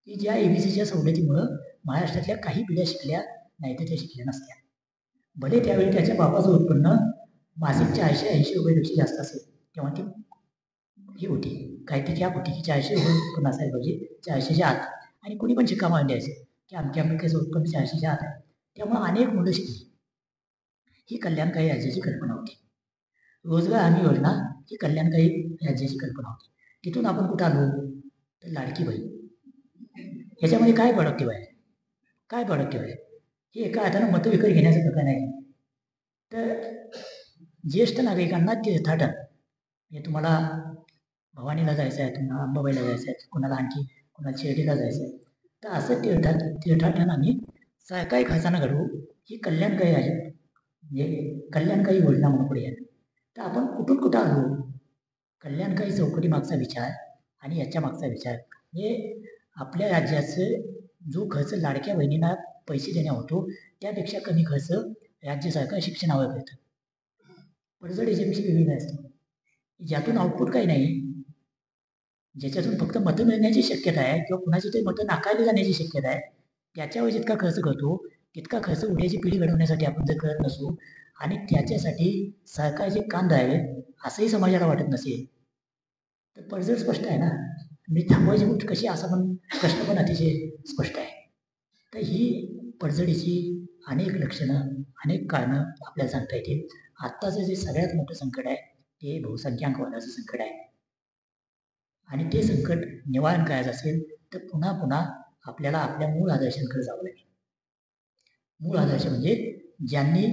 की ज्या EBCच्या सवलतीमुळं महाराष्ट्रातल्या काही पिढ्या शिकल्या नाही तर त्या शिकल्या नसत्या. भले त्यावेळी त्याच्या बापाचं उत्पन्न मासिक 480 रुपयापेक्षा जास्त असेल, तेव्हा ती ही होती काय ती कॅप होती की 400 रुपये उत्पन्न असायला पाहिजे, 400च्या आत, आणि कोणी पण शिक्का मारून द्यायचं की अमक्याचं उत्पन्न 400च्या आत आहे. त्यामुळे अनेक मुलं शिकली. ही कल्याणकारी राज्याची कल्पना होती. रोजगार हमी योजना ही कल्याणकारी राज्याची कल्पना होती. तिथून आपण कुठं आलो तर लाडकी बहीण, ह्याच्यामध्ये काय प्रोडक्टिव्ह आहे, काय प्रोडक्टिव्ह आहे. हे एका हातानं मतं विकत घेण्याचा प्रकार नाही. तर ज्येष्ठ नागरिकांना तीर्थाटन, म्हणजे तुम्हाला भवानीला जायचं आहे, तुम्हाला अंबाबाईला जायचं आहे, कुणाला आणखी कुणाला शिर्डीला जायचं आहे, तर असं तीर्थाटन आम्ही सरकारी खर्चानं घडवू, ही कल्याणकारी आहे, म्हणजे कल्याणकारी योजना म्हणून पुढे आहे. तर आपण कुठून कुठं आलो, कल्याणकारी चौकटी मागचा विचार आणि याच्या मागचा विचार, म्हणजे आपल्या राज्याचं जो खर्च लाडक्या बहिणींना पैसे देण्या होतो त्यापेक्षा कमी खर्च राज्य सरकार शिक्षणावर करतं. पडझड याच्यापेक्षा वेगळी असते, ज्यातून आउटपुट काही नाही, ज्याच्यातून फक्त मतं मिळण्याची शक्यता आहे किंवा कुणाची तरी मतं नाकारली जाण्याची शक्यता आहे, त्याच्यावर जितका खर्च करतो तितका खर्च उद्याची पिढी घडवण्यासाठी आपण जर करत नसू आणि त्याच्यासाठी सरकारचे कान द्यावे असंही समाजाला वाटत नसेल तर पडझड स्पष्ट आहे ना. मी थांबवायची गोष्ट कशी असा पण प्रश्न पण अतिशय स्पष्ट आहे. तर ही पडझडीची अनेक लक्षणं, अनेक कारणं आपल्याला सांगता येतील. आत्ताचं जे सगळ्यात मोठं संकट आहे ते बहुसंख्याकवादाचं संकट आहे, आणि ते संकट निवारण करायचं असेल तर पुन्हा पुन्हा आपल्याला आपल्या मूळ आदर्शांकडे जावं लागेल. मूळ आदर्श म्हणजे ज्यांनी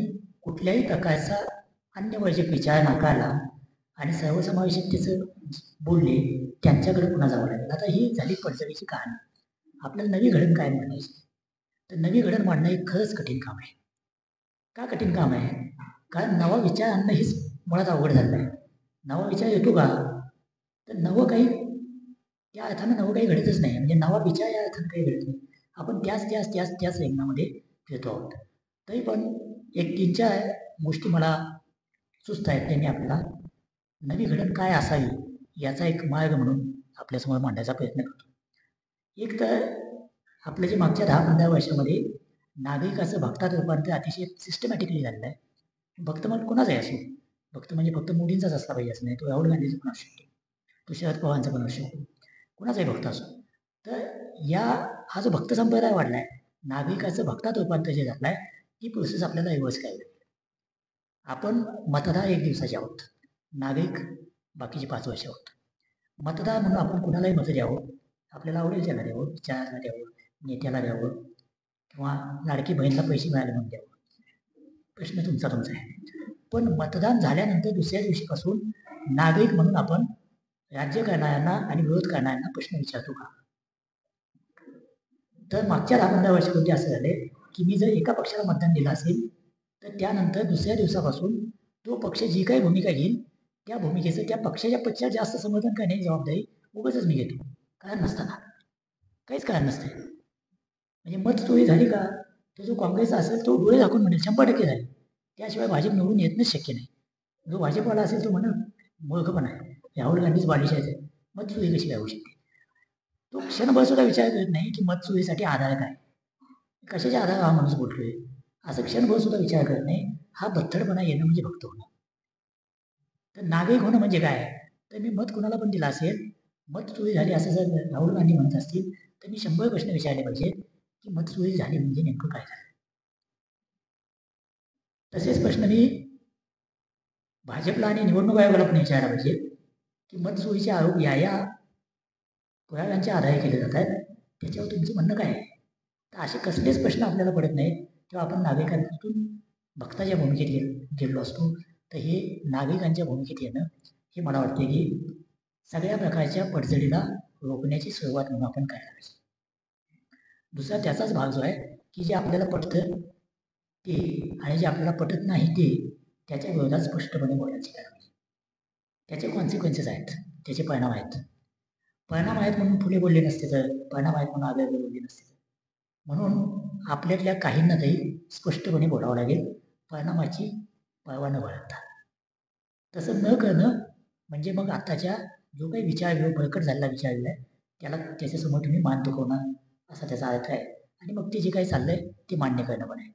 कुठल्याही प्रकारचा अन्यवैयक्तिक विचार नाकारला आणि सर्वसमावेशकतेचं बोलले त्यांच्याकडे पुन्हा जावं लागेल. आता ही झाली पडझडीची कहाणी. आपल्याला नवी घडण काय मांडायची, तर नवी घडण मांडणं हे खरंच कठीण काम आहे. का कठीण काम आहे, कारण नवा विचार आणणं हेच मुळात अवघड झालं आहे. नवा विचार येतो का, तर नवं काही त्या अर्थानं नवं काही घडतच नाही, म्हणजे नवा विचार या अर्थानं काही घडत नाही. आपण त्याच रिंगणामध्ये फिरतो आहोत. तरी पण एक 3-4 गोष्टी मला सुचत आहेत, त्यांनी आपल्याला नवी घडण काय असावी याचा एक मार्ग म्हणून आपल्यासमोर मांडायचा प्रयत्न करतो. एक तर आपल्या जे मागच्या 10-15 वर्षामध्ये नागरिकाचं भक्तात रूपांतर अतिशय सिस्टमॅटिकली झालेलं आहे. भक्त म्हणजे कोणाचाही असो, भक्त म्हणजे फक्त मोदींचाच असला पाहिजे असं नाही, तो राहुल गांधीचा पण असू शकतो, तो शरद पवारांचा पण असू शकतो, कोणाचाही भक्त असो. तर हा जो भक्त संप्रदाय वाढला आहे, नागरिकाचं भक्तात रूपांतर जे झालं आहे, ही प्रोसेस आपल्याला रिव्हर्स करावी लागेल. आपण मतदार 1 दिवसाचे आहोत, नागरिक बाकीचे 5 वर्ष आहोत. मतदार म्हणून आपण कुणालाही मतं द्यावं, आपल्याला आवडेल त्याला द्यावं, विचाराला द्यावं, नेत्याला द्यावं किंवा लाडकी बहीणला पैसे मिळाले म्हणून द्यावं, प्रश्न तुमचा आहे. पण मतदान झाल्यानंतर दुसऱ्या दिवशीपासून नागरिक म्हणून आपण राज्य करणाऱ्यांना आणि विरोध करणाऱ्यांना प्रश्न विचारतो का? तर मागच्या 10-15 वर्षापूर्वी असं झाले की मी जर एका पक्षाला मतदान दिलं असेल तर त्यानंतर दुसऱ्या दिवसापासून तो पक्ष जी काही भूमिका घेईल त्या भूमिकेचं त्या पक्षाच्या पक्षात जास्त समर्थन करण्याची जबाबदारी उगाचच मी घेतो, कारण नसताना काहीच कारण नसते. म्हणजे मत चोरी झाली का, तो जो काँग्रेस असेल तो डोळे झाकून म्हणेल 100% झाली, त्याशिवाय भाजप निवडून येणंच शक्य नाही. जो भाजपवाला असेल तो म्हणून मूर्खपणा आहे, राहुल गांधीच बालिश आहे, मत चोरी कशी काय होऊ शकते. तो क्षणभर सुद्धा विचार करत नाही की मत चोरीसाठी आधार काय, कशाच्या आधार हा माणूस बोलतोय, असं क्षणभर सुद्धा विचार करत नाही. हा बत्थडपणा येणं म्हणजे भक्त होणं. तर नागरिक होणं म्हणजे काय, तर मी मत कुणाला पण दिलं असेल, मत चोरी झाली असं जर राहुल गांधी म्हणत असतील तर मी 100 प्रश्न विचारले पाहिजे की मत चोरी झाली म्हणजे नेमकं काय झालं. तसेच प्रश्न मी भाजपला आणि निवडणूक आयोगाला पण विचारायला पाहिजे की मत चोरीचे आरोप या पुराव्यांच्या आधारे केले जात आहेत, त्याच्यावर तुमचं म्हणणं काय आहे. तर असे कसलेच प्रश्न आपल्याला पडत नाहीत तेव्हा आपण नागरिकांतून भक्ताच्या भूमिकेत गेलो असतो. तर हे नागरिकांच्या भूमिकेत येणं हे मला वाटते की सगळ्या प्रकारच्या पडझडीला रोखण्याची सुरुवात म्हणून आपण करायला पाहिजे. दुसरा त्याचाच भाग जो आहे की जे आपल्याला पटतं ते आणि जे आपल्याला पटत नाही ते त्याच्या विरोधात स्पष्टपणे बोलायची करावी. त्याचे कॉन्सिक्वेन्सेस आहेत, त्याचे परिणाम आहेत. परिणाम आहेत म्हणून फुले बोलले नसते तर, परिणाम आहेत म्हणून आगळे बोलले नसते तर, म्हणून आपल्यातल्या काहींना तरी स्पष्टपणे बोलावं लागेल, परिणामाची पर्वा न बाळगता. तसं न करणं म्हणजे मग आताच्या जो काही विचार बळकट झालेला विचार आहे त्याला त्याच्यासमोर तुम्ही मान दुखवणार असा त्याचा अर्थ आहे, आणि मग ते जे काही चाललंय ते मान्य करणं पण आहे.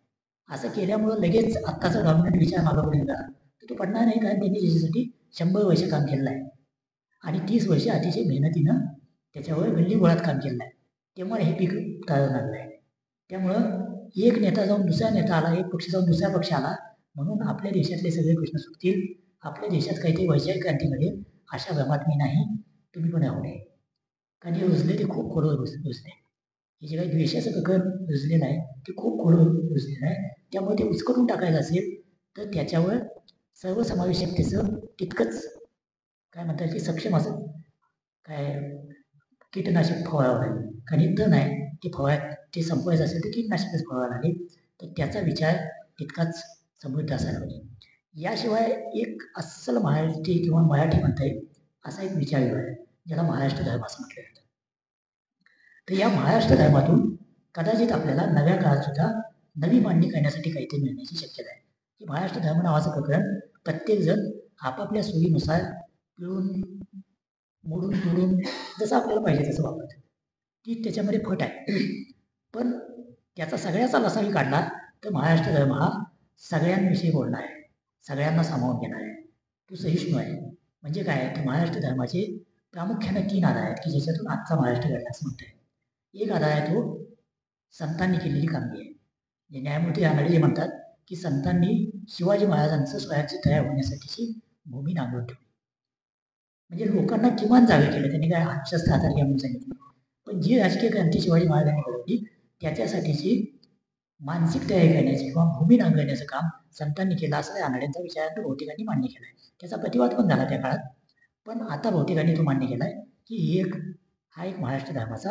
असं केल्यामुळं लगेच आत्ताचा डॉमिनंट विचार मागं पडेल का, तर तो पडणार नाही, कारण त्यांनी त्याच्यासाठी 100 वर्ष काम केलेलं आहे आणि 30 वर्ष अतिशय मेहनतीनं त्याच्यावर गल्लीबोळात काम केलेलं आहे, तेव्हा हे पीक तयार लागलं आहे. त्यामुळं एक नेता जाऊन दुसरा नेता आला, एक पक्ष जाऊन दुसरा पक्ष आला म्हणून आपल्या देशातले सगळे प्रश्न सुटतील, आपल्या देशात काहीतरी वैचारिक क्रांती घडेल अशा भ्रमात मी नाही, तुम्ही पण राहू नये. कारण हे रुजले ते खूप खोडवर रुजले, हे जे काही द्वेषाचं प्रकरण रुजलेलं आहे ते खूप खोडवर रुजलेलं आहे. त्यामुळे ते उचकटून टाकायचं असेल तर त्याच्यावर सर्वसमावेशकतेचं तितकंच काय म्हणतात ते सक्षम असं काय कीटनाशक फवारावं लागेल, कारण हे तण आहे ते ते संपवायचं असेल तर कीटनाशकच फवारावं लागेल. तर त्याचा विचार तितकाच समृद्ध असायला पाहिजे. याशिवाय एक अस्सल महाराष्ट्री किंवा मराठी म्हणता येईल असा एक विचार आहे ज्याला महाराष्ट्र धर्म असं म्हटलं जातं. तर या महाराष्ट्र धर्मातून कदाचित आपल्याला नव्या काळात सुद्धा नवी मांडणी करण्यासाठी काहीतरी मिळण्याची शक्यता आहे. की महाराष्ट्र धर्म नावाचं प्रकरण प्रत्येकजण आपापल्या सोयीनुसार पिळून मोडून तोडून जसं आपल्याला पाहिजे तसं वापरतं, की त्याच्यामध्ये फट आहे. पण त्याचा सगळ्याचा लसावी काढला तर महाराष्ट्र धर्म हा सगळ्यांविषयी बोलणार आहे, सगळ्यांना सामावून घेणार आहे, तो सहिष्णू आहे. म्हणजे काय, तर महाराष्ट्र धर्माचे प्रामुख्याने 3 आधार आहेत की ज्याच्यातून आजचा महाराष्ट्र घडला असं म्हणता येईल. एक आधार आहे तो संतांनी केलेली कामगिरी आहे. जे न्यायमूर्ती रानडे जे म्हणतात की संतांनी शिवाजी महाराजांचं स्वराज्य तयार होण्यासाठीची भूमी नांगरून ठेवली, म्हणजे लोकांना किमान जागे केले. त्यांनी काय शस्त्र हातात घ्या म्हणून सांगितलं, पण जी राजकीय क्रांती शिवाजी महाराजांनी घडवली त्याच्यासाठीची मानसिक तयारी करण्याची किंवा भूमी नांगरण्याचं काम संतांनी केलं असं रानडेंचा विचार बहुतेकांनी मान्य केला आहे. त्याचा प्रतिवाद पण झाला त्या काळात, पण आता बहुतेकांनी तो मान्य केला आहे की हा एक महाराष्ट्र धर्माचा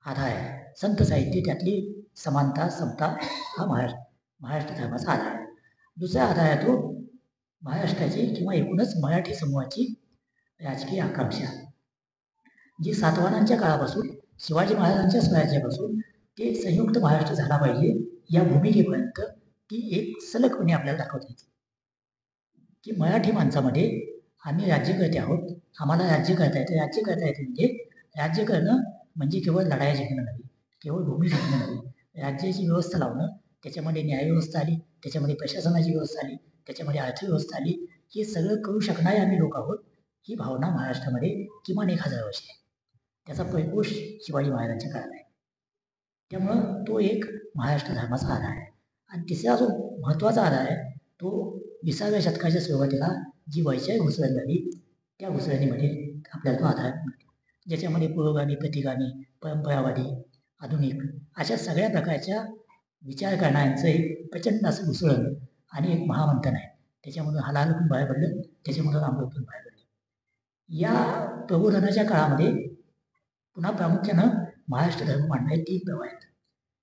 आधार आहे. संत साहित्य त्यातली समानता समता हा महाराष्ट्र धर्माचा आधार आहे. दुसरा आधार आहे तो महाराष्ट्राची किंवा एकूणच मराठी समूहाची राजकीय आकांक्षा, जी सातवाहनांच्या काळापासून शिवाजी महाराजांच्या स्वराज्यापासून ते संयुक्त महाराष्ट्र झाला पाहिजे या भूमिकेपर्यंत ती एक सलगपणे आपल्याला दाखवता येते की मराठी माणसामध्ये आम्ही राज्यकर्ते आहोत, आम्हाला राज्य करता येते. राज्य करता येते म्हणजे राज्य करणं म्हणजे केवळ लढाया जिंकणं नव्हे, केवळ भूमी जिंकणं नव्हे, राज्याची व्यवस्था लावणं, त्याच्यामध्ये न्यायव्यवस्था आली, त्याच्यामध्ये प्रशासनाची व्यवस्था आली, त्याच्यामध्ये अर्थव्यवस्था आली. हे सगळं करू शकणारे आम्ही लोक आहोत ही भावना महाराष्ट्रामध्ये किमान 1000 वर्षे आहे. त्याचा पैपोष शिवाजी महाराजांच्या काळात आहे. त्यामुळं तो एक महाराष्ट्र धर्माचा आधार आहे. आणि तिसरा जो महत्त्वाचा आधार आहे तो 20व्या शतकाच्या सुरुवातीला जी वैचारिक घुसळण झाली त्या घुसळणीमध्ये आपल्याला तो आधार मिळतो, ज्याच्यामध्ये पुरोगामी, प्रतिगामी, परंपरावादी, आधुनिक अशा सगळ्या प्रकारच्या विचार करणाऱ्यांचं एक प्रचंड असं घुसळण आणि एक महामंथन आहे. त्याच्यामधून हलाल पण बाहेर पडलं, त्याच्यामधून अमृत पण बाहेर पडलं. या प्रबोधनाच्या काळामध्ये पुन्हा प्रामुख्यानं महाराष्ट्र धर्म मांडणारे 3 प्रवाह आहेत.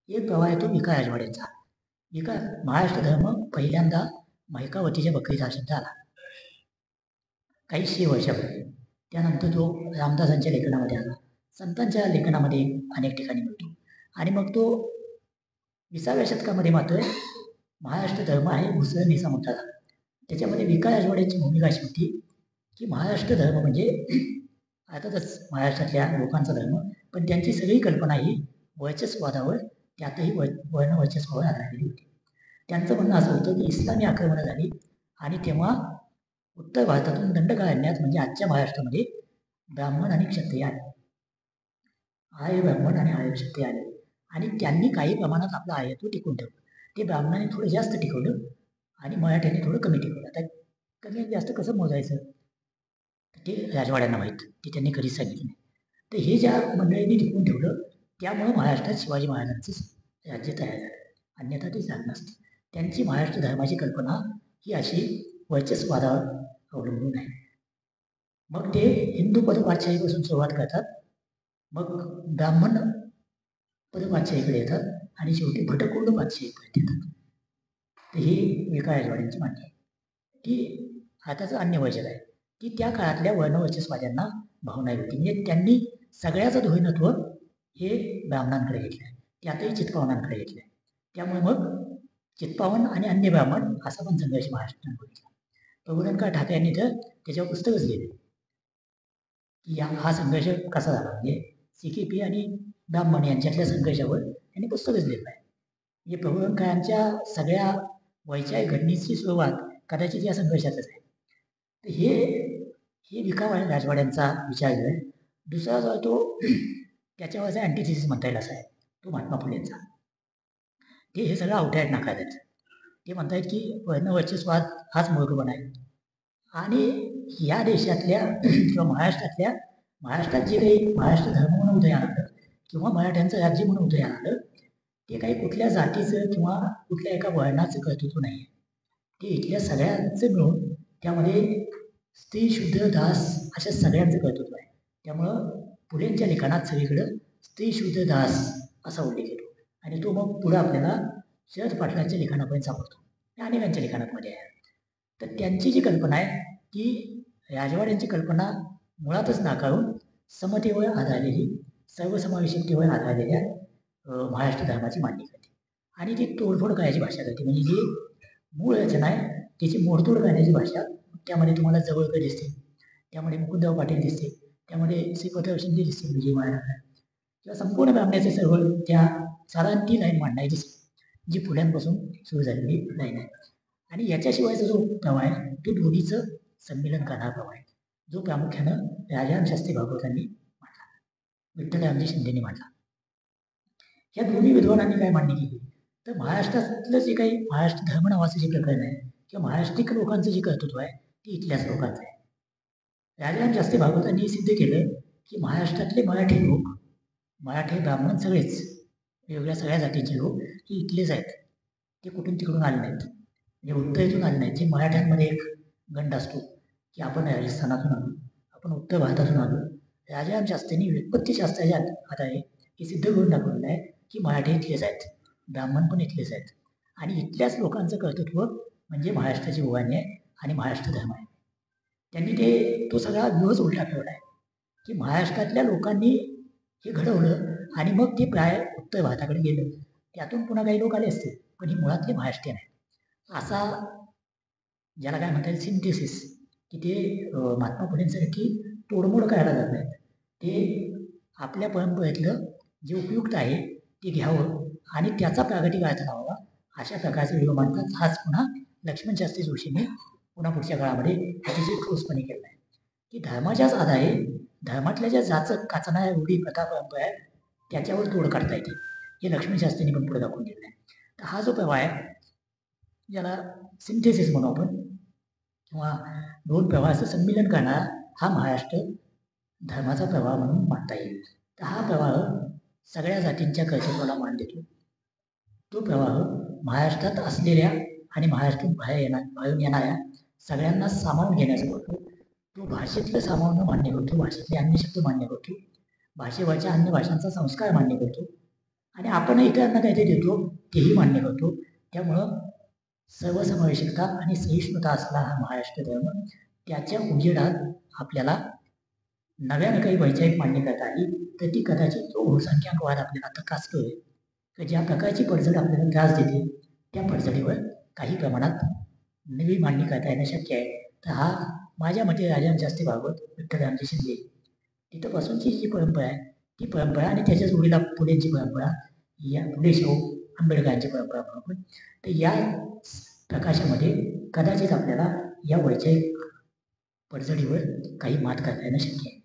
एक प्रवाह आहे तो विका राजवाड्यांचा. महाराष्ट्र धर्म पहिल्यांदा महिकावतीच्या बकरीत हा शब्द आला काही 100 वर्षापूर्वी. त्यानंतर तो रामदासांच्या लेखनामध्ये आला, संतांच्या लेखनामध्ये अनेक ठिकाणी मिळतो. आणि मग तो 20व्या शतकामध्ये मात्र महाराष्ट्र धर्म आहे घुसळणीचा मुद्दा झाला. त्याच्यामध्ये विका राजवाड्यांची भूमिका अशी होती की महाराष्ट्र धर्म म्हणजे अर्थातच महाराष्ट्रातल्या लोकांचा धर्म, पण त्यांची सगळी कल्पना ही वर्चस्वादावर, त्यातही वर्ण वर्चस्वावर आधारलेली होती. त्यांचं म्हणणं असं होतं की इस्लामी आक्रमणं झाली आणि तेव्हा उत्तर भारतातून दंडकारण्यात म्हणजे आजच्या महाराष्ट्रामध्ये ब्राह्मण आणि क्षत्रिय आले, आर्य ब्राह्मण आणि आर्य क्षत्रिय आले आणि त्यांनी काही प्रमाणात आपला आर्यत्व टिकवून ठेवलं. ते ब्राह्मणाने थोडं जास्त टिकवलं आणि मराठ्यांनी थोडं कमी टिकवलं. आता कमी जास्त कसं मोजायचं ते राजवाड्यांना माहीत, ते त्यांनी कधीच सांगितलं नाही. तर हे ज्या मंडळींनी टिकवून ठेवलं त्यामुळं महाराष्ट्रात शिवाजी महाराजांचं राज्य तयार झालं, अन्यथा ते झालं नसतं. त्यांची महाराष्ट्र धर्माची कल्पना ही अशी वर्चस्वादावर अवलंबून आहे. मग ते हिंदू पदपातशाहीपासून सुरुवात करतात, मग ब्राह्मण पदपातशाहीकडे येतात आणि शेवटी भटकुंड पातशाहीपर्यंत येतात. तर ही विका राजवाड्यांची मांडणी आहे. ती आताचं अन्य वर्जक आहे. ती त्या काळातल्या वर्णवर्चस्वाद्यांना भावना होती. म्हणजे त्यांनी सगळ्याचं धोरणत्व हे ब्राह्मणांकडे घेतलं आहे, त्यातही चित्पावनांकडे घेतलं आहे. त्यामुळे मग चित्पावन आणि अन्य ब्राह्मण असा पण संघर्ष महाराष्ट्रात बघितला. प्रबोधनकार ठाकरे यांनी तर त्याच्यावर पुस्तकच लिहिले की हा संघर्ष कसा झाला, म्हणजे CKP आणि ब्राह्मण यांच्यातल्या संघर्षावर त्यांनी पुस्तकच लिहिलं आहे. म्हणजे प्रबोधनकारांच्या सगळ्या वैचारिक घटनेची सुरुवात कदाचित या संघर्षातच आहे. तर हे विका राजवाड्यांचा विचार जो आहे. दुसरा जो आहे तो त्याच्यावरचा अँटिथिसिस म्हणता येईल असा आहे, तो महात्मा फुलेंचा. ते हे सगळं आउटसाईड नाकारतात. ते म्हणतात की वर्णवर्चस्वाद हाच मूर्खपणा आहे आणि या देशातल्या किंवा महाराष्ट्रात जे काही महाराष्ट्र धर्म म्हणून उदयाला आलं किंवा मराठ्यांचं राज्य म्हणून उदयाला आलं ते काही कुठल्या जातीचं किंवा कुठल्या एका वर्णाचं कर्तृत्व नाही आहे. ते इथल्या सगळ्यांचं मिळून त्यामध्ये स्त्री, शूद्र, दास अशा सगळ्यांचं कर्तृत्व आहे. त्यामुळं फुलेंच्या लिखाणात सगळीकडं स्त्री, शूद्र, दास असा उल्लेख येतो आणि तो मग पुढं आपल्याला शरद पाटलांच्या लिखाणापर्यंत सापडतो, अनेकांच्या लिखाणामध्ये आहे. तर त्यांची जी कल्पना आहे ती राजवाड्यांची कल्पना मुळातच नाकारून समतेवर आधारलेली, सर्वसमावेशकतेवर आधारलेल्या महाराष्ट्र धर्माची मांडणी करते आणि ती तोडफोड करायची भाषा करते. म्हणजे जी मूळ रचना आहे त्याची मोडतोड करण्याची भाषा. त्यामध्ये तुम्हाला जवळकर दिसते, त्यामध्ये मुकुंदराव पाटील दिसते, त्यामध्ये श्रीपतराव शिंदे दिसते, विजय महाराज किंवा संपूर्ण ब्राह्मणाचे सर्व त्या साधारण ती लाईन मांडण्याची जी पुढ्यांपासून सुरू झालेली लाईन आहे. आणि याच्याशिवायचा जो प्रवाह आहे तो दोन्हीचं संमेलन करणारा प्रवाह आहे, जो प्रामुख्यानं राजाराम शास्त्री भागवतांनी मांडला, विठ्ठलरामजी शिंदेनी मांडला. या दोन्ही विद्वानांनी काय मांडणी केली तर महाराष्ट्रातलं जे काही महाराष्ट्र धर्म नावाचं जे प्रकरण आहे किंवा महाराष्ट्रीय लोकांचं जे कर्तृत्व आहे ते इथल्याच लोकांचं आहे. राजाराम शास्त्री भागवतांनी सिद्ध केलं की महाराष्ट्रातले मराठी लोक, मराठी ब्राह्मण सगळेच वेगवेगळ्या सगळ्या जातीचे लोक हे इथलेच आहेत, ते कुठून तिकडून आले नाहीत, म्हणजे उत्तरेतून आले नाहीत. जे मराठ्यांमध्ये एक गंड असतो की आपण राजस्थानातून आलो, आपण उत्तर भारतातून आलो. राजाराम शास्त्रींनी व्युत्पत्तीशास्त्राच्या आधारे हे सिद्ध करून दाखवलेलं आहे की मराठी इथलेच आहेत, ब्राह्मण पण इथलेच आहेत आणि इथल्याच लोकांचं कर्तृत्व म्हणजे महाराष्ट्राची उभारणी आहे आणि महाराष्ट्र धर्म आहे. त्यांनी तो सगळा व्यूहच उलटा ठेवला आहे की महाराष्ट्रातल्या लोकांनी हे घडवलं आणि मग ते प्राय उत्तर भारताकडे गेलं. त्यातून पुन्हा काही लोक आले असते, पण ही मुळातले महाराष्ट्रीयन आहे. असा ज्याला काय म्हणता येईल सिंथेसिस, की ते महात्मा फुलेंसारखी तोडमोड करायला जात नाहीत. ते आपल्या परंपरेतलं जे उपयुक्त आहे ते घ्यावं आणि त्याचा प्रागतिक अर्थ लावावा, अशा प्रकारचे व्हिडिओ मांडतात. हाच पुन्हा लक्ष्मण शास्त्री जोशींनी पुन्हा पुढच्या काळामध्ये अतिशय ठोसपणे केला आहे, की धर्माच्याच आधारे धर्मातल्या ज्या जाचक काचणाऱ्या रूढी प्रथा परंपरा आहेत त्याच्यावर तोड काढता येते, हे लक्ष्मण शास्त्रींनी पण पुढे दाखवून दिलं आहे. तर हा जो प्रवाह आहे ज्याला सिंथेसिस म्हणू आपण, किंवा दोन प्रवाहाचं संमिलन करणारा हा महाराष्ट्र धर्माचा प्रवाह म्हणून मानता येईल. तर हा प्रवाह सगळ्या जातींच्या कर्तृत्वाला मान देतो. तो प्रवाह महाराष्ट्रात असलेल्या आणि महाराष्ट्रातून बाहेरून येणाऱ्या सगळ्यांना सामावून घेण्याचा करतो. तो भाषेतलं सामावणं मान्य करतो, भाषेतले अन्य शब्द मान्य करतो, भाषेवरच्या अन्य भाषांचा संस्कार मान्य करतो आणि आपण इतरांना काहीतरी देतो तेही मान्य करतो. त्यामुळं सर्वसमावेशकता आणि सहिष्णुता असला हा महाराष्ट्र धर्म, त्याच्या उजेडात आपल्याला नव्यानं काही वैचारिक मान्य करता आली तर ती कदाचित जो बहुसंख्याक वाद आपल्याला आता त्रासतोय, तर ज्या प्रकारची पडझड आपल्याला त्रास देते त्या पडझडीवर काही प्रमाणात नवी मांडणी करता येणं शक्य आहे. तर हा माझ्या मते राजन शास्त्री भागवत, विठ्ठलरामजी शिंदे तिथंपासूनची जी परंपरा आहे ती परंपरा आणि त्याच्या जोडीला फुलेंची परंपरा, या फुले शाहू आंबेडकरांची परंपरा म्हणून, तर या प्रकाशामध्ये कदाचित आपल्याला या वैचारिक पडझडीवर काही मात करता येणं शक्य आहे.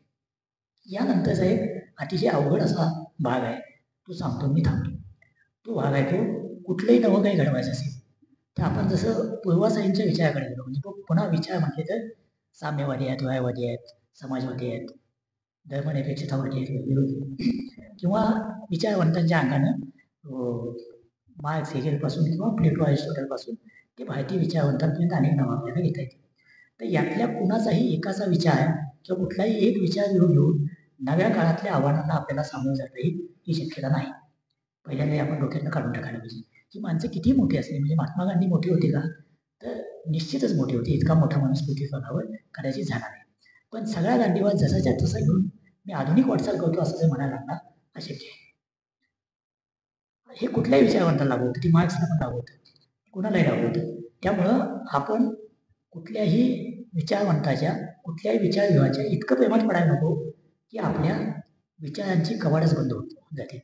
यानंतरचा एक अतिशय अवघड असा भाग आहे, तो सांगतो मी थांबतो. तो भाग आहे तो कुठलंही नवं काही घडवायचं असेल तर आपण जसं पूर्वासाईंच्या विचाराकडे गेलो, म्हणजे पुन्हा विचार म्हटले तर साम्यवादी आहेत, न्यायवादी आहेत, समाजवादी आहेत, धर्मनिरपेक्षतावादी आहेत, विरोधी, किंवा विचारवंतांच्या अंगानं मार्क्स हेगेलपासून किंवा प्लेटो अरिस्टॉटलपासून ते भारतीय विचारवंतांपर्यंत अनेक नावं आपल्याला घेता येतील. तर यातल्या कुणाचाही एकाचा विचार किंवा कुठलाही एक विचार घेऊन नव्या काळातल्या आव्हानांना आपल्याला सामोरं जाता येईल ही शक्यता नाही. पहिल्यांदा आपण डोक्यातनं काढून टाकायला पाहिजे की माणसं किती मोठी असली, म्हणजे महात्मा गांधी मोठी होती का, तर निश्चितच मोठी होती. इतका मोठा माणूस पृथ्वीतलावर कदाचित झाला नाही. पण सगळा गांधीवाद जसाच्या तसा घेऊन मी आधुनिक वाटचाल करतो असं जर म्हणायला लागला अशक्य आहे. हे कुठल्याही विचारवंताला लागू होतं, ती मार्क्सला पण लागू होतं, कुणालाही लागू होतं. त्यामुळं आपण कुठल्याही विचारवंताच्या कुठल्याही विचारविभागाच्या इतकं प्रेमात पडायला नको की आपल्या विचारांची कवाडच बंद होत जाते.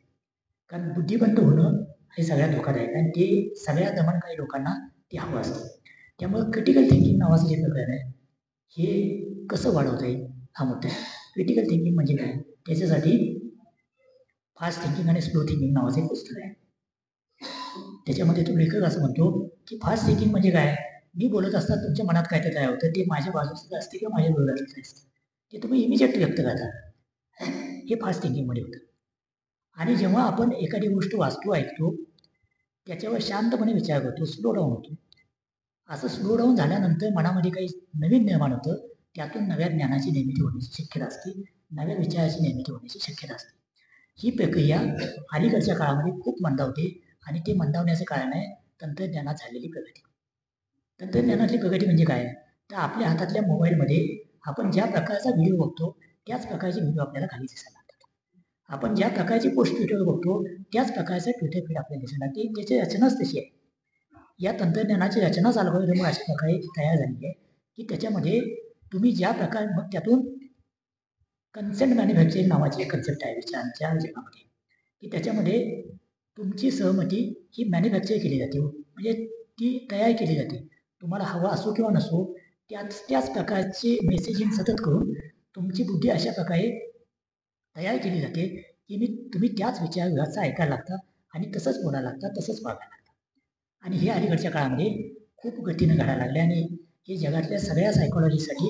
कारण बुद्धिबंद होणं हे सगळ्यात धोकादायक आहे आणि ते सगळ्या दमनकारी लोकांना ते हवं असतं. त्यामुळं क्रिटिकल थिंकिंग नावाचं जे प्रकरण आहे हे कसं वाढवता येईल हा मुद्दा आहे. क्रिटिकल थिंकिंग म्हणजे काय, त्याच्यासाठी फास्ट थिंकिंग आणि स्लो थिंकिंग नावाचं एक पुस्तक आहे. त्याच्यामध्ये तो लेखक असं म्हणतो की फास्ट थिंकिंग म्हणजे काय, मी बोलत असताना तुमच्या मनात काय तर काय होतं ते माझ्या बाजूचं असते किंवा माझ्या विरोधातलं असतं, ते तुम्ही इमिजिएट व्यक्त करता, हे फास्ट थिंकिंगमध्ये होतं. आणि जेव्हा आपण एखादी गोष्ट वाचतो, ऐकतो, त्याच्यावर शांतपणे विचार करतो, स्लो डाऊन होतो. असं स्लो डाऊन झाल्यानंतर मनामध्ये काही नवीन निर्माण होतं, त्यातून नव्या ज्ञानाची निर्मिती होण्याची शक्यता असते, नव्या विचाराची निर्मिती होण्याची शक्यता असते. ही प्रक्रिया अलीकडच्या काळामध्ये खूप मंदावते आणि ते मंदावण्याचं कारण आहे तंत्रज्ञानात झालेली प्रगती. तंत्रज्ञानातली प्रगती म्हणजे काय, तर आपल्या हातातल्या मोबाईलमध्ये आपण ज्या प्रकारचा व्हिडिओ बघतो त्याच प्रकारचे व्हिडिओ आपल्याला खाली दिसायला लागतात. आपण ज्या प्रकारची पोस्ट ट्विटरवर बघतो त्याच प्रकारचं ट्विटर फीड आपल्याला दिसायला लागते. त्याची रचनाच तशी आहे. या तंत्रज्ञानाची रचनाच अल्गोरिदम अशा प्रकारे तयार झाली आहे की त्याच्यामध्ये तुम्ही ज्या प्रकारे, मग त्यातून कन्सेंट मॅन्युफॅक्चरिंग नावाची एक कन्सेप्ट आहे विचारांच्या जगामध्ये, की त्याच्यामध्ये तुमची सहमती ही मॅन्युफॅक्चर केली जाते, म्हणजे ती तयार केली जाते. तुम्हाला हवा असो किंवा नसो त्याच प्रकारचे मेसेजिंग सतत करून तुमची बुद्धी अशा प्रकारे तयार केली जाते की तुम्ही त्याच विचारविभागाचं ऐकायला लागता आणि तसंच बोलायला लागता, तसंच वागायला लागता. आणि हे अलीकडच्या काळामध्ये खूप गतीनं घडायला लागले आणि हे जगातल्या सगळ्या सायकोलॉजीसाठी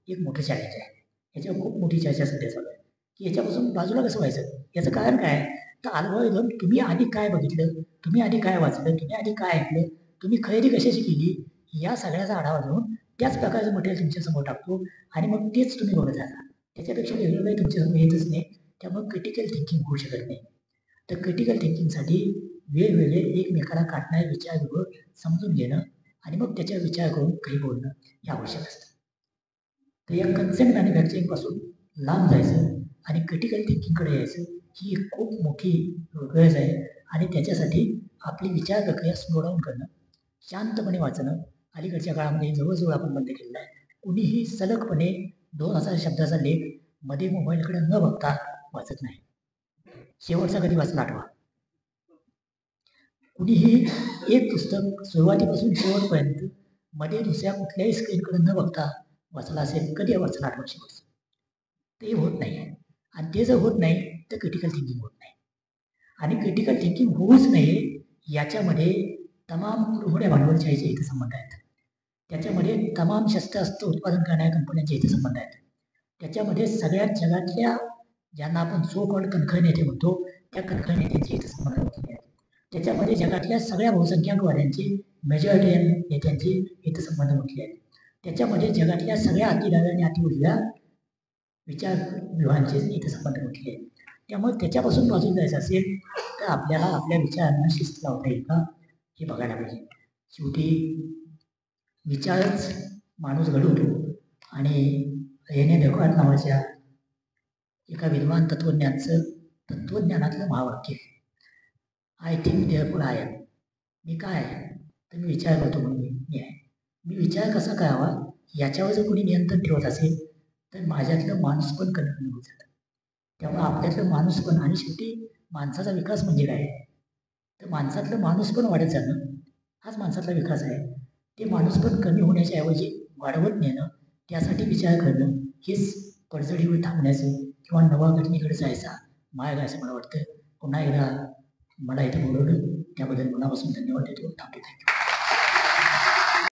एक मोठं चॅलेंज आहे. याच्यावर खूप मोठी चर्चा सध्या चालू आहे की याच्यापासून बाजूला कसं व्हायचं. याचं कारण काय, तर अल्गोरिदम तुम्ही आधी काय बघितलं, तुम्ही आधी काय वाचलं, तुम्ही आधी काय ऐकलं, तुम्ही खरेदी कशाची केली, या सगळ्याचा आढावा घेऊन त्याच प्रकारचं मटेरियल तुमच्यासमोर टाकतो आणि मग तेच तुम्ही बघत राहता. त्याच्यापेक्षा वेगळं काही तुमच्यासमोर येतच नाही. त्यामुळे क्रिटिकल थिंकिंग होऊ शकत नाही. तर क्रिटिकल थिंकिंगसाठी वेगवेगळे एकमेकाला काटणारे विचार समजून घेणं आणि मग त्याच्यावर विचार करून काही बोलणं हे आवश्यक असतं. तर या कन्सेंट मॅन्युफॅक्चरिंगपासून लांब जायचं आणि क्रिटिकल थिंकिंगकडे यायचं, ही एक खूप मोठी गरज आहे आणि त्याच्यासाठी आपली विचार प्रक्रिया स्लो डाऊन करणं, शांतपणे वाचणं अलीकडच्या काळामध्ये जवळजवळ आपण बंद केलेलं आहे. कुणीही सलगपणे 2000 शब्दाचा लेख मध्ये मोबाईलकडे न बघता वाचत नाही. शेवटचा कधी वाचला आठवा. कुणीही एक पुस्तक सुरुवातीपासून शेवटपर्यंत मध्ये दुसऱ्या कुठल्याही स्क्रीनकडे न बघता वाचला असेल, कधी वाचला आठवा शेवटचं. ते होत नाही आहे. आणि ते जर होत नाही तर क्रिटिकल थिंकिंग होत नाही. आणि क्रिटिकल थिंकिंग होऊच नये याच्यामध्ये तमाम कुरघोड्या भांडवलशाहीचे हितसंबंध आहेत. त्याच्यामध्ये तमाम शस्त्रास्त्र उत्पादन करणाऱ्या कंपन्यांचे हितसंबंध आहेत. त्याच्यामध्ये सगळ्यात जगातल्या ज्यांना आपण सो कॉल्ड कणखर नेते म्हणतो त्या कणखर नेत्यांचे हितसंबंध आहेत. त्याच्यामध्ये जगातल्या सगळ्या बहुसंख्याकवाद्यांचे मेजॉरिटी नेत्यांचे हितसंबंध म्हटले आहेत. त्याच्यामध्ये जगातल्या सगळ्या अतिडाव्या आणि अतिउजव्या विचारगृहांचे हितसंबंध म्हटले आहेत. त्यामुळे त्याच्यापासून बाजूला जायचं असेल तर आपल्याला आपल्या विचारांना शिस्त लावता येईल का हे बघायला पाहिजे. शेवटी विचारच माणूस घडवतो आणि रेने डेकार्त नावाच्या एका विद्वान तत्वज्ञानातलं महावाक्य, I think therefore I am. मी काय आहे तर मी विचार करतो म्हणून मी आहे. मी विचार कसा करावा याच्यावर जर कोणी नियंत्रण ठेवत असेल तर माझ्यातलं माणूसपण कमी होत जातं. त्यामुळे आपल्यातलं माणूसपण आणि शेवटी माणसाचा विकास म्हणजे काय तर माणसातलं माणूसपण वाढत जाणं हाच माणसातला विकास आहे. ते माणूसपण कमी होण्याच्या ऐवजी वाढवत नेणं, त्यासाठी विचार करणं हेच पडझडीवर थांबण्याचं किंवा नवा घटनेकडे जायचा मार्ग असं मला वाटतं. पुन्हा एकदा मला इथं बोलवलं त्याबद्दल मनापासून धन्यवाद देतो. थँक्यू.